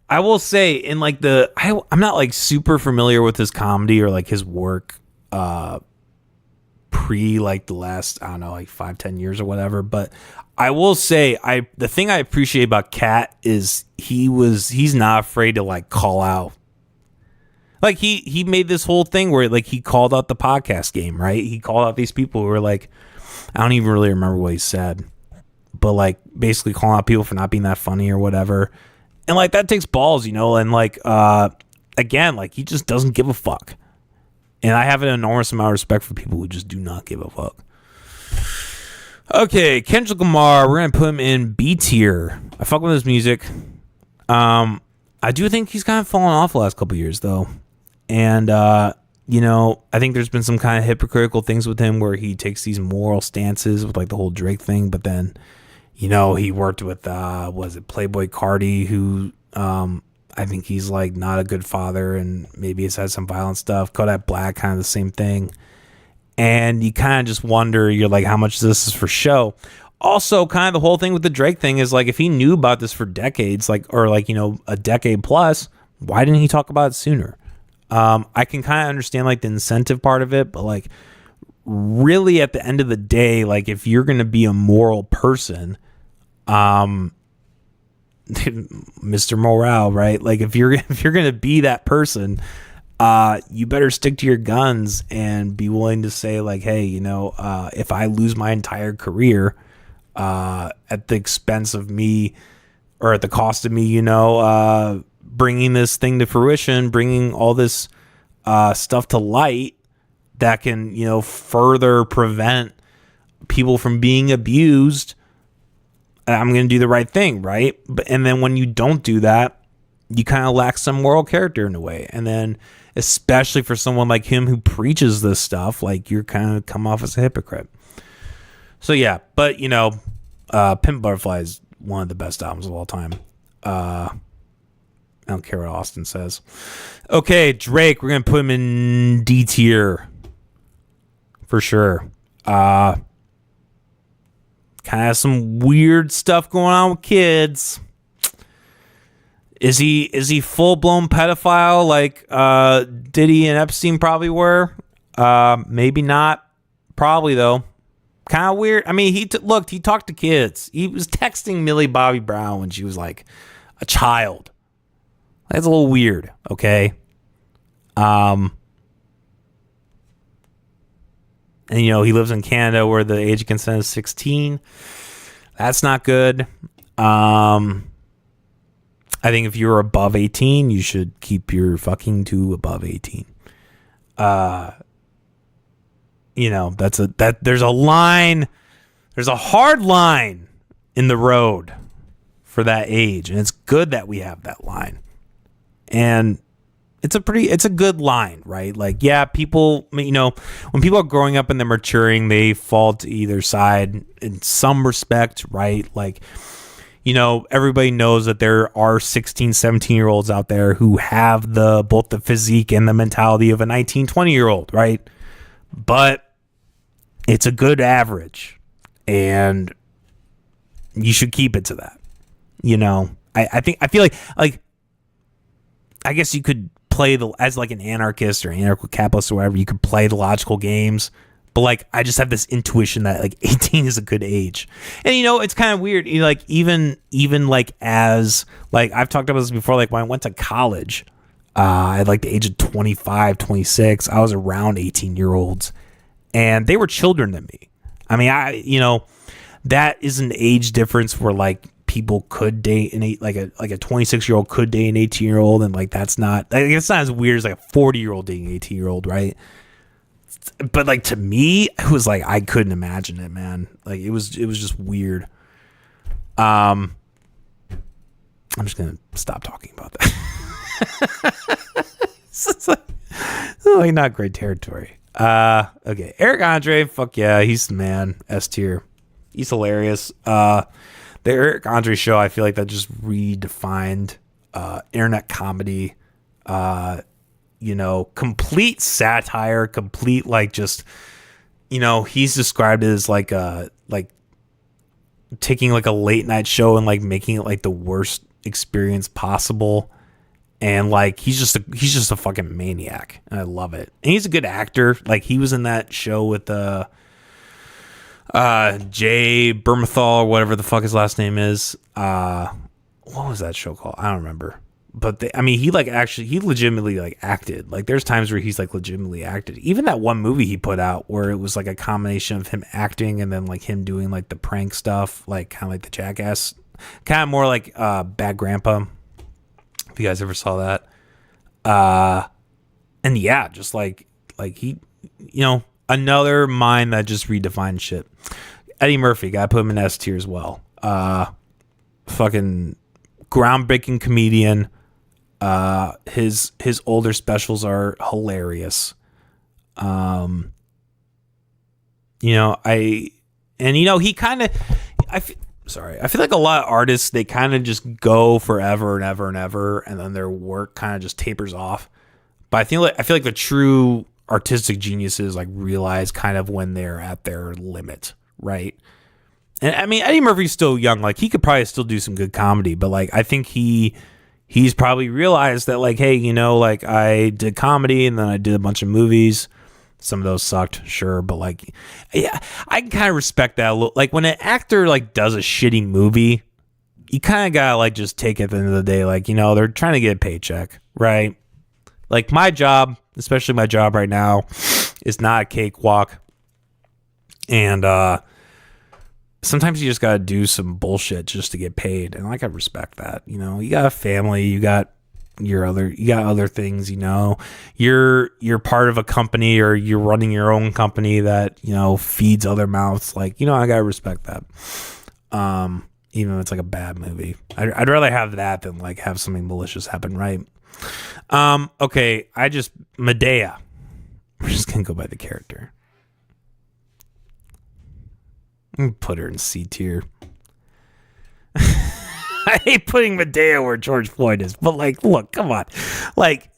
I will say in like I'm not like super familiar with his comedy or like his work. Pre like the last, I don't know, like 5-10 years or whatever, but I will say the thing I appreciate about Cat is he's not afraid to like call out. Like, he made this whole thing where like he called out the podcast game, right? He called out these people who were like, I don't even really remember what he said, but like basically calling out people for not being that funny or whatever. And like, that takes balls, and like again, like, he just doesn't give a fuck. And I have an enormous amount of respect for people who just do not give a fuck. Okay, Kendrick Lamar, we're going to put him in B tier. I fuck with his music. I do think he's kind of fallen off the last couple of years, though. And, I think there's been some kind of hypocritical things with him where he takes these moral stances with, like, the whole Drake thing. But then, he worked with, Playboy Cardi, who... I think he's like not a good father and maybe has had some violent stuff. Kodak Black, kind of the same thing. And you kind of just wonder, you're like, how much of this is for show? Also, kind of the whole thing with the Drake thing is like, if he knew about this for decades, like, or like, a decade plus, why didn't he talk about it sooner? I can kind of understand like the incentive part of it, but like really at the end of the day, like if you're going to be a moral person, Mr. Morale, right? Like if you're gonna be that person, you better stick to your guns and be willing to say like, hey, if I lose my entire career at the expense of me or at the cost of me, bringing this thing to fruition, bringing all this stuff to light that can, further prevent people from being abused, I'm going to do the right thing, right? And then when you don't do that, you kind of lack some moral character in a way. And then especially for someone like him who preaches this stuff, like you're kind of come off as a hypocrite. So yeah, but Pimp Butterfly is one of the best albums of all time. I don't care what Austin says. Okay, Drake, we're going to put him in D tier for sure. Kind of some weird stuff going on with kids. Is he full blown pedophile like Diddy and Epstein probably were? Maybe not. Probably though. Kind of weird. I mean, he talked to kids. He was texting Millie Bobby Brown when she was like a child. That's a little weird. Okay. And he lives in Canada where the age of consent is 16. That's not good. I think if you're above 18, you should keep your fucking to above 18. There's a line, there's a hard line in the road for that age. And it's good that we have that line. And it's a good line, right? Like, yeah, people, when people are growing up and they're maturing, they fall to either side in some respect, right? Like, everybody knows that there are 16, 17-year-olds out there who have both the physique and the mentality of a 19, 20-year-old, right? But it's a good average, and you should keep it to that. I feel like I guess you could play as like an anarchist or anarcho-capitalist or whatever, you could play the logical games. But like, I just have this intuition that like 18 is a good age. And it's kind of weird. Like even like as like I've talked about this before, like when I went to college, at like the age of 25, 26, I was around 18-year-olds and they were children to me. I mean, that is an age difference where like people could date like a 26-year-old could date an 18-year-old. And like, it's not as weird as like a 40-year-old dating an 18-year-old. Right. But like to me, it was like I couldn't imagine it, man. Like it was just weird. I'm just gonna stop talking about that. It's like not great territory. Okay, Eric Andre, fuck yeah, he's the man. S tier, he's hilarious. The Eric Andre show, I feel like that just redefined internet comedy. Complete satire, complete like just, he's described as like taking like a late night show and like making it like the worst experience possible. And like, he's just a fucking maniac. And I love it. And he's a good actor. Like he was in that show with Jay Bermenthal or whatever the fuck his last name is. What was that show called? I don't remember. But he legitimately like acted. Like there's times where he's like legitimately acted. Even that one movie he put out where it was like a combination of him acting and then like him doing like the prank stuff, like kind of like the Jackass, kind of more like Bad Grandpa. If you guys ever saw that, and yeah, just like he, another mind that just redefined shit. Eddie Murphy, gotta put him in S tier as well. Fucking groundbreaking comedian. His older specials are hilarious. He kind of, I feel like a lot of artists, they kind of just go forever and ever and ever, and then their work kind of just tapers off. But I feel like the true artistic geniuses like realize kind of when they're at their limit, right? And I mean, Eddie Murphy's still young. Like he could probably still do some good comedy, but like I think he's probably realized that like, hey, like I did comedy and then I did a bunch of movies. Some of those sucked, sure, but like, yeah, I can kind of respect that a little. Like when an actor like does a shitty movie, you kind of gotta like just take it at the end of the day. Like, you know, they're trying to get a paycheck, right? Like my job, especially my job right now, is not a cakewalk. And sometimes you just gotta do some bullshit just to get paid. And like I respect that. You know, you got a family, you got other things, you know. You're part of a company, or you're running your own company that, you know, feeds other mouths. Like, you know, I gotta respect that. Even if it's like a bad movie. I'd rather have that than like have something malicious happen, right? Okay, Medea. We're just gonna go by the character. I'm gonna put her in C tier. I hate putting Medea where George Floyd is, but like, look, come on. Like,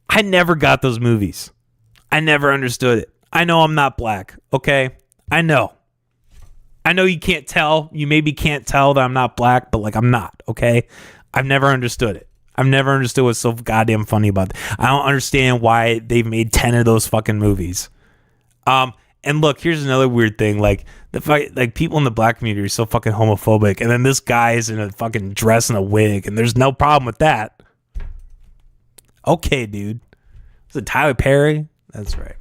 I never got those movies. I never understood it. I know I'm not black, okay? I know you can't tell. You maybe can't tell that I'm not black, but like I'm not, okay? I've never understood it. I've never understood what's so goddamn funny about it. I don't understand why they've made 10 of those fucking movies. And look, here's another weird thing. Like people in the black community are so fucking homophobic, and then this guy is in a fucking dress and a wig, and there's no problem with that. Okay, dude. Is it Tyler Perry? That's right.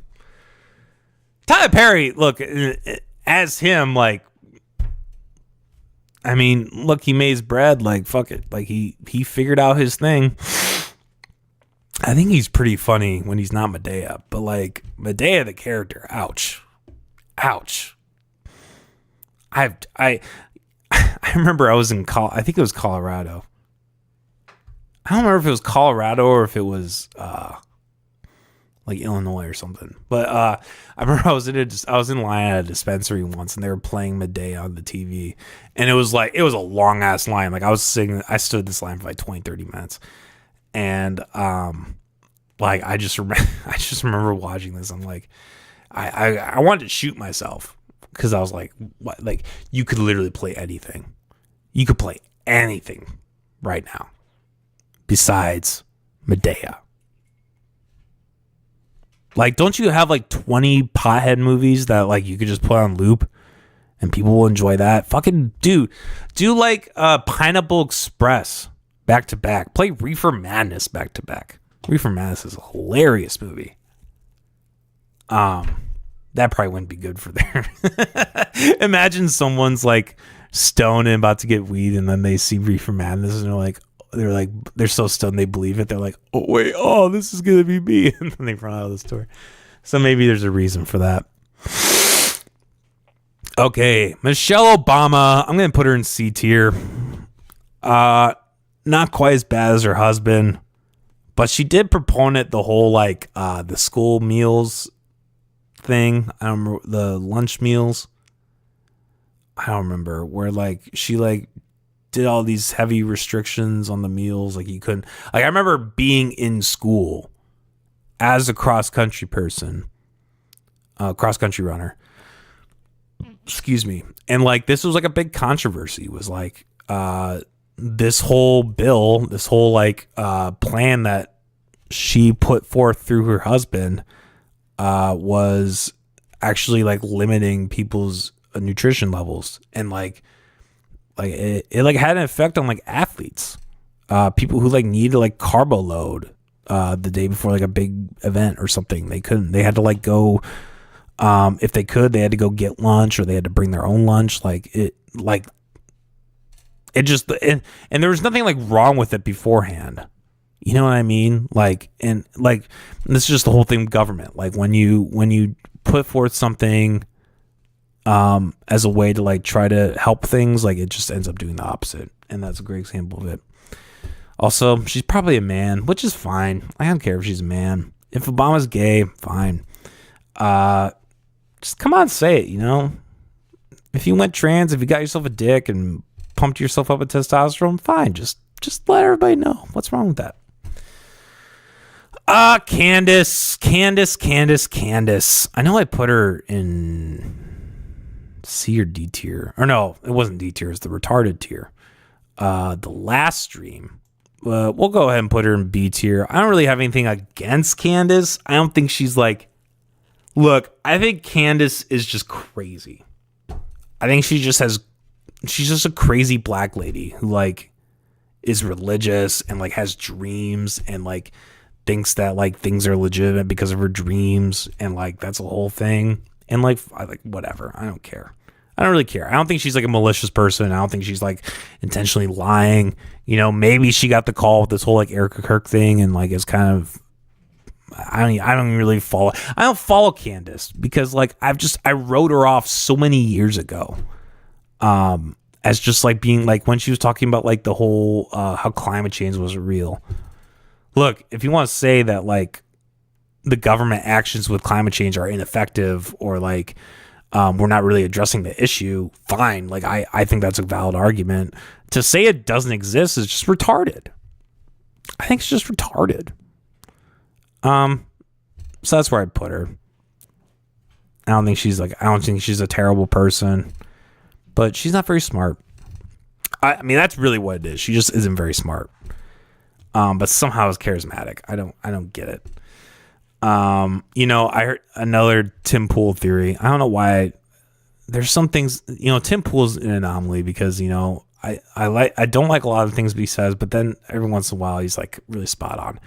Tyler Perry, look, as him, like, I mean, look, he made his bread. Like, fuck it. Like, he figured out his thing. I think he's pretty funny when he's not Medea. But, like, Medea, the character, ouch. I remember I was in, I think it was Colorado. I don't remember if it was Colorado or if it was, like Illinois or something. But I remember I was in line at a dispensary once, and they were playing Medea on the TV, and it was a long ass line. Like I stood this line for like 20-30 minutes, and like I just remember watching this. I'm like, I wanted to shoot myself, because I was like, what? Like, you could literally play anything. You could play anything right now besides Medea. Like, don't you have like 20 pothead movies that like you could just put on loop and people will enjoy that? Fucking do like Pineapple Express back to back. Play Reefer Madness back to back. Reefer Madness is a hilarious movie. That probably wouldn't be good for their. Imagine someone's like stoned and about to get weed, and then they see Reefer Madness, and they're so stoned they believe it. They're like, oh wait, oh, this is gonna be me, and then they run out of the store. So maybe there's a reason for that. Okay, Michelle Obama. I'm gonna put her in C tier. Not quite as bad as her husband, but she did proponent the whole like the school meals thing. I don't remember the lunch meals. I don't remember where like she like did all these heavy restrictions on the meals. Like you couldn't, like I remember being in school as a cross country person, cross country runner, excuse me. And like, this was like a big controversy. It was like, this whole bill, this whole like, plan that she put forth through her husband, was actually like limiting people's nutrition levels, and like it like had an effect on like athletes, people who like need to like carbo load the day before like a big event or something. They had to like go, if they could, they had to go get lunch, or they had to bring their own lunch. And there was nothing like wrong with it beforehand. You know what I mean? Like, and like, this is just the whole thing with government. Like when you put forth something, as a way to like try to help things, like it just ends up doing the opposite. And that's a great example of it. Also, she's probably a man, which is fine. I don't care if she's a man. If Obama's gay, fine. Just come on, say it, you know? If you went trans, if you got yourself a dick and pumped yourself up with testosterone, fine. Just let everybody know. What's wrong with that? Candace. I know I put her in C or D tier. Or no, it wasn't D tier. It's the retarded tier. The last stream. We'll go ahead and put her in B tier. I don't really have anything against Candace. I don't think she's like... Look, I think Candace is just crazy. I think she just has just a crazy black lady who like is religious and like has dreams and like thinks that like things are legitimate because of her dreams, and like that's a whole thing. And like I like whatever, I don't care. I don't really care. I don't think she's like a malicious person. I don't think she's like intentionally lying. You know, maybe she got the call with this whole like Erica Kirk thing and like it's kind of, I don't really follow. I don't follow Candace because like I wrote her off so many years ago, as just like being like when she was talking about like the whole how climate change was real. Look, if you want to say that like the government actions with climate change are ineffective or like we're not really addressing the issue, fine. Like I think that's a valid argument. To say it doesn't exist is just retarded. I think it's just retarded. So that's where I put her. I don't think she's a terrible person, but she's not very smart. I mean, that's really what it is. She just isn't very smart. But somehow is charismatic. I don't get it. You know, I heard another Tim Pool theory. I don't know why. There's some things, you know, Tim Pool's an anomaly because, you know, I don't like a lot of things he says, but then every once in a while he's like really spot on.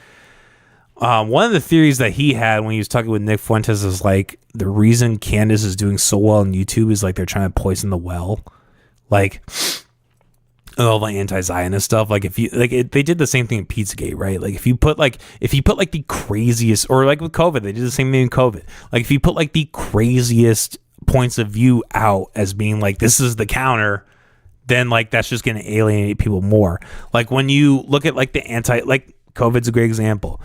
One of the theories that he had when he was talking with Nick Fuentes is like the reason Candace is doing so well on YouTube is like they're trying to poison the well, like all the anti-Zionist stuff. Like if you like they did the same thing in Pizzagate, right? Like if you put like the craziest, or like with COVID, they did the same thing in COVID. Like if you put like the craziest points of view out as being like this is the counter, then like that's just going to alienate people more. Like when you look at like like COVID's a great example.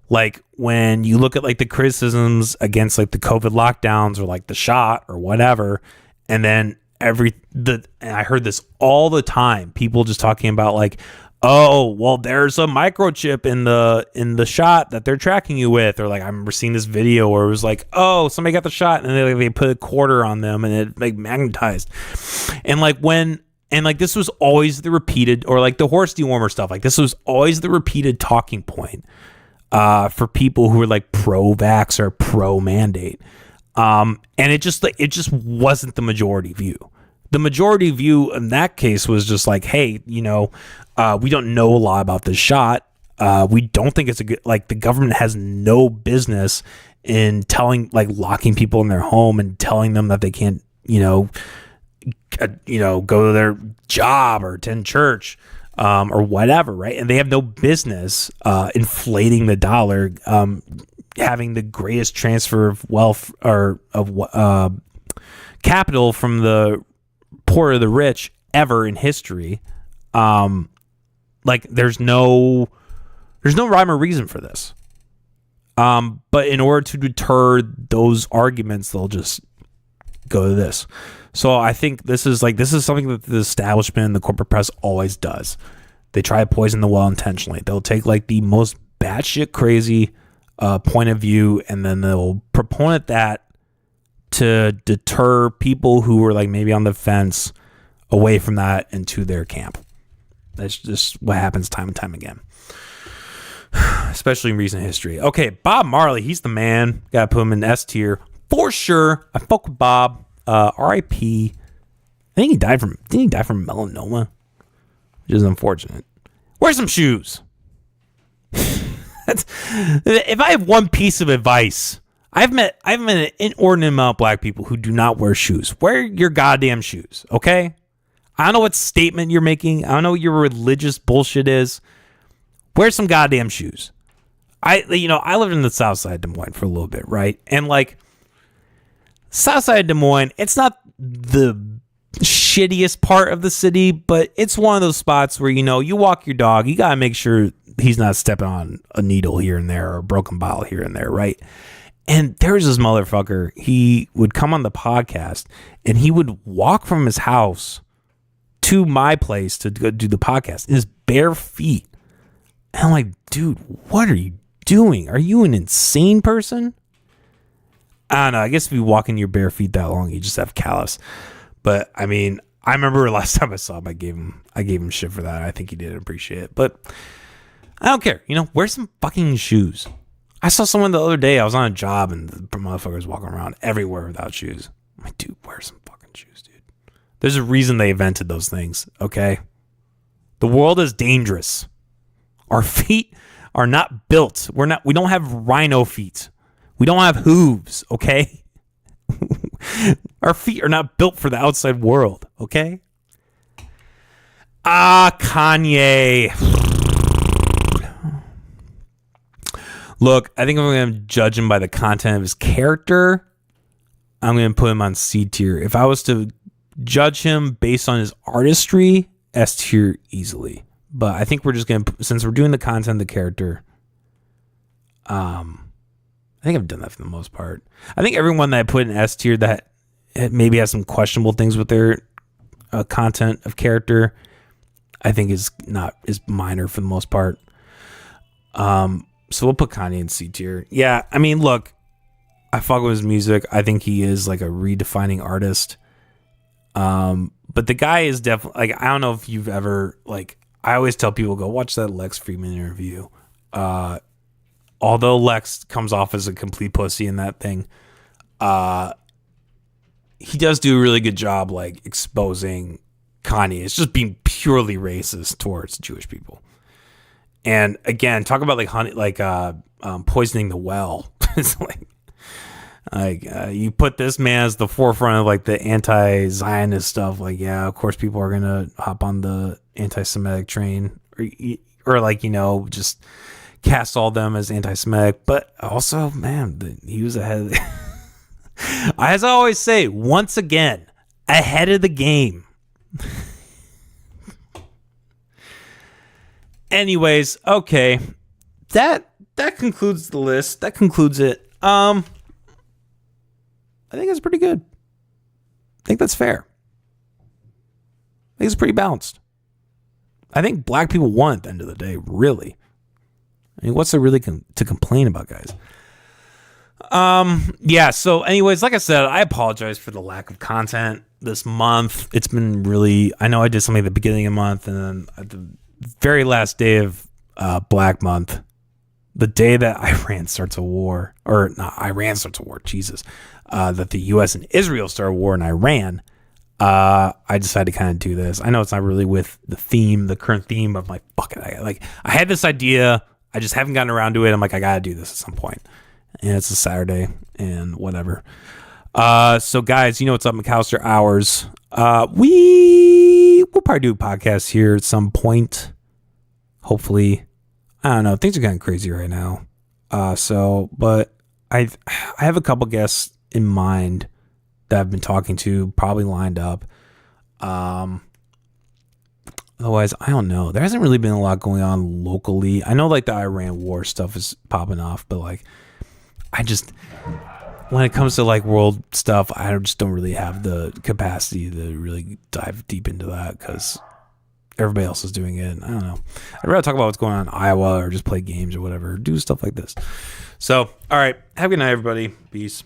Like when you look at like the criticisms against like the COVID lockdowns or like the shot or whatever, and then and I heard this all the time, people just talking about like, oh, well, there's a microchip in the shot that they're tracking you with, or like I remember seeing this video where it was like, oh, somebody got the shot and they put a quarter on them and it like magnetized, and like this was always the repeated, or like the horse dewormer stuff, like this was always the repeated talking point. For people who were like pro-vax or pro-mandate. And it just wasn't the majority view. The majority view in that case was just like, hey, you know, we don't know a lot about this shot. We don't think it's a good, like the government has no business in locking people in their home and telling them that they can't, go to their job or attend church. Or whatever, right? And they have no business inflating the dollar, having the greatest transfer of wealth or of capital from the poor to the rich ever in history. Like there's no rhyme or reason for this. But in order to deter those arguments, they'll just go to this. So I think this is something that the establishment and the corporate press always does. They try to poison the well intentionally. They'll take like the most batshit crazy point of view, and then they'll proponent that to deter people who are like maybe on the fence away from that and to their camp. That's just what happens time and time again, especially in recent history. Okay, Bob Marley, he's the man. Gotta put him in S tier for sure. I fuck with Bob. R.I.P. I think he died from melanoma, which is unfortunate. Wear some shoes. If I have one piece of advice, I've met an inordinate amount of black people who do not wear shoes. Wear your goddamn shoes, okay? I don't know what statement you're making. I don't know what your religious bullshit is. Wear some goddamn shoes. I lived in the South Side of Des Moines for a little bit, right? And like South Side of Des Moines, it's not the shittiest part of the city, but it's one of those spots where, you walk your dog, you got to make sure he's not stepping on a needle here and there or a broken bottle here and there, right? And there's this motherfucker, he would come on the podcast and he would walk from his house to my place to go do the podcast in his bare feet. And I'm like, dude, what are you doing? Are you an insane person? I don't know. I guess if you walk in your bare feet that long, you just have callus. But I mean, I remember last time I saw him, I gave him shit for that. I think he didn't appreciate it, but I don't care. Wear some fucking shoes. I saw someone the other day. I was on a job and the motherfucker was walking around everywhere without shoes. I'm like, dude, wear some fucking shoes, dude. There's a reason they invented those things, okay? The world is dangerous. Our feet are not built. We don't have rhino feet. We don't have hooves, okay? Our feet are not built for the outside world, okay? Kanye. Look, I think if I'm going to judge him by the content of his character, I'm going to put him on C tier. If I was to judge him based on his artistry, S tier easily. But I think we're just going to, since we're doing the content of the character, I think I've done that for the most part. I think everyone that I put in S tier that maybe has some questionable things with their content of character, I think is minor for the most part. So we'll put Kanye in C tier. Yeah, I mean, look, I fuck with his music. I think he is like a redefining artist. But the guy is definitely like, I don't know if you've ever, like, I always tell people, go watch that Lex Fridman interview. Although Lex comes off as a complete pussy in that thing, he does do a really good job, like, exposing Kanye. It's just being purely racist towards Jewish people. And again, talk about poisoning the well. It's like you put this man as the forefront of like the anti-Zionist stuff. Like, yeah, of course people are gonna hop on the anti-Semitic train, or like, you know, just cast all them as anti-Semitic. But also, man, he was ahead. As I always say, once again, ahead of the game. Anyways, okay, that concludes the list. That concludes it. I think it's pretty good. I think that's fair. I think it's pretty balanced. I think black people won at the end of the day, really. I mean, what's there really to complain about, guys? Yeah, so anyways, like I said, I apologize for the lack of content this month. It's been really, I know I did something at the beginning of the month, and then at the very last day of Black Month, the day that Iran starts a war, or not Iran starts a war, Jesus, that the U.S. and Israel start a war in Iran, I decided to kind of do this. I know it's not really with the theme, the current theme, but I'm like, fuck it. I had this idea, I just haven't gotten around to it. I'm like, I gotta do this at some point. And it's a Saturday, and whatever. So guys, you know what's up, McAllister Hours. We'll probably do a podcast here at some point. Hopefully. I don't know. Things are getting crazy right now. But I have a couple guests in mind that I've been talking to, probably lined up. Otherwise, I don't know. There hasn't really been a lot going on locally. I know like the Iran war stuff is popping off, but like, when it comes to like world stuff, I just don't really have the capacity to really dive deep into that because everybody else is doing it. I don't know. I'd rather talk about what's going on in Iowa or just play games or whatever, do stuff like this. So, all right. Have a good night, everybody. Peace.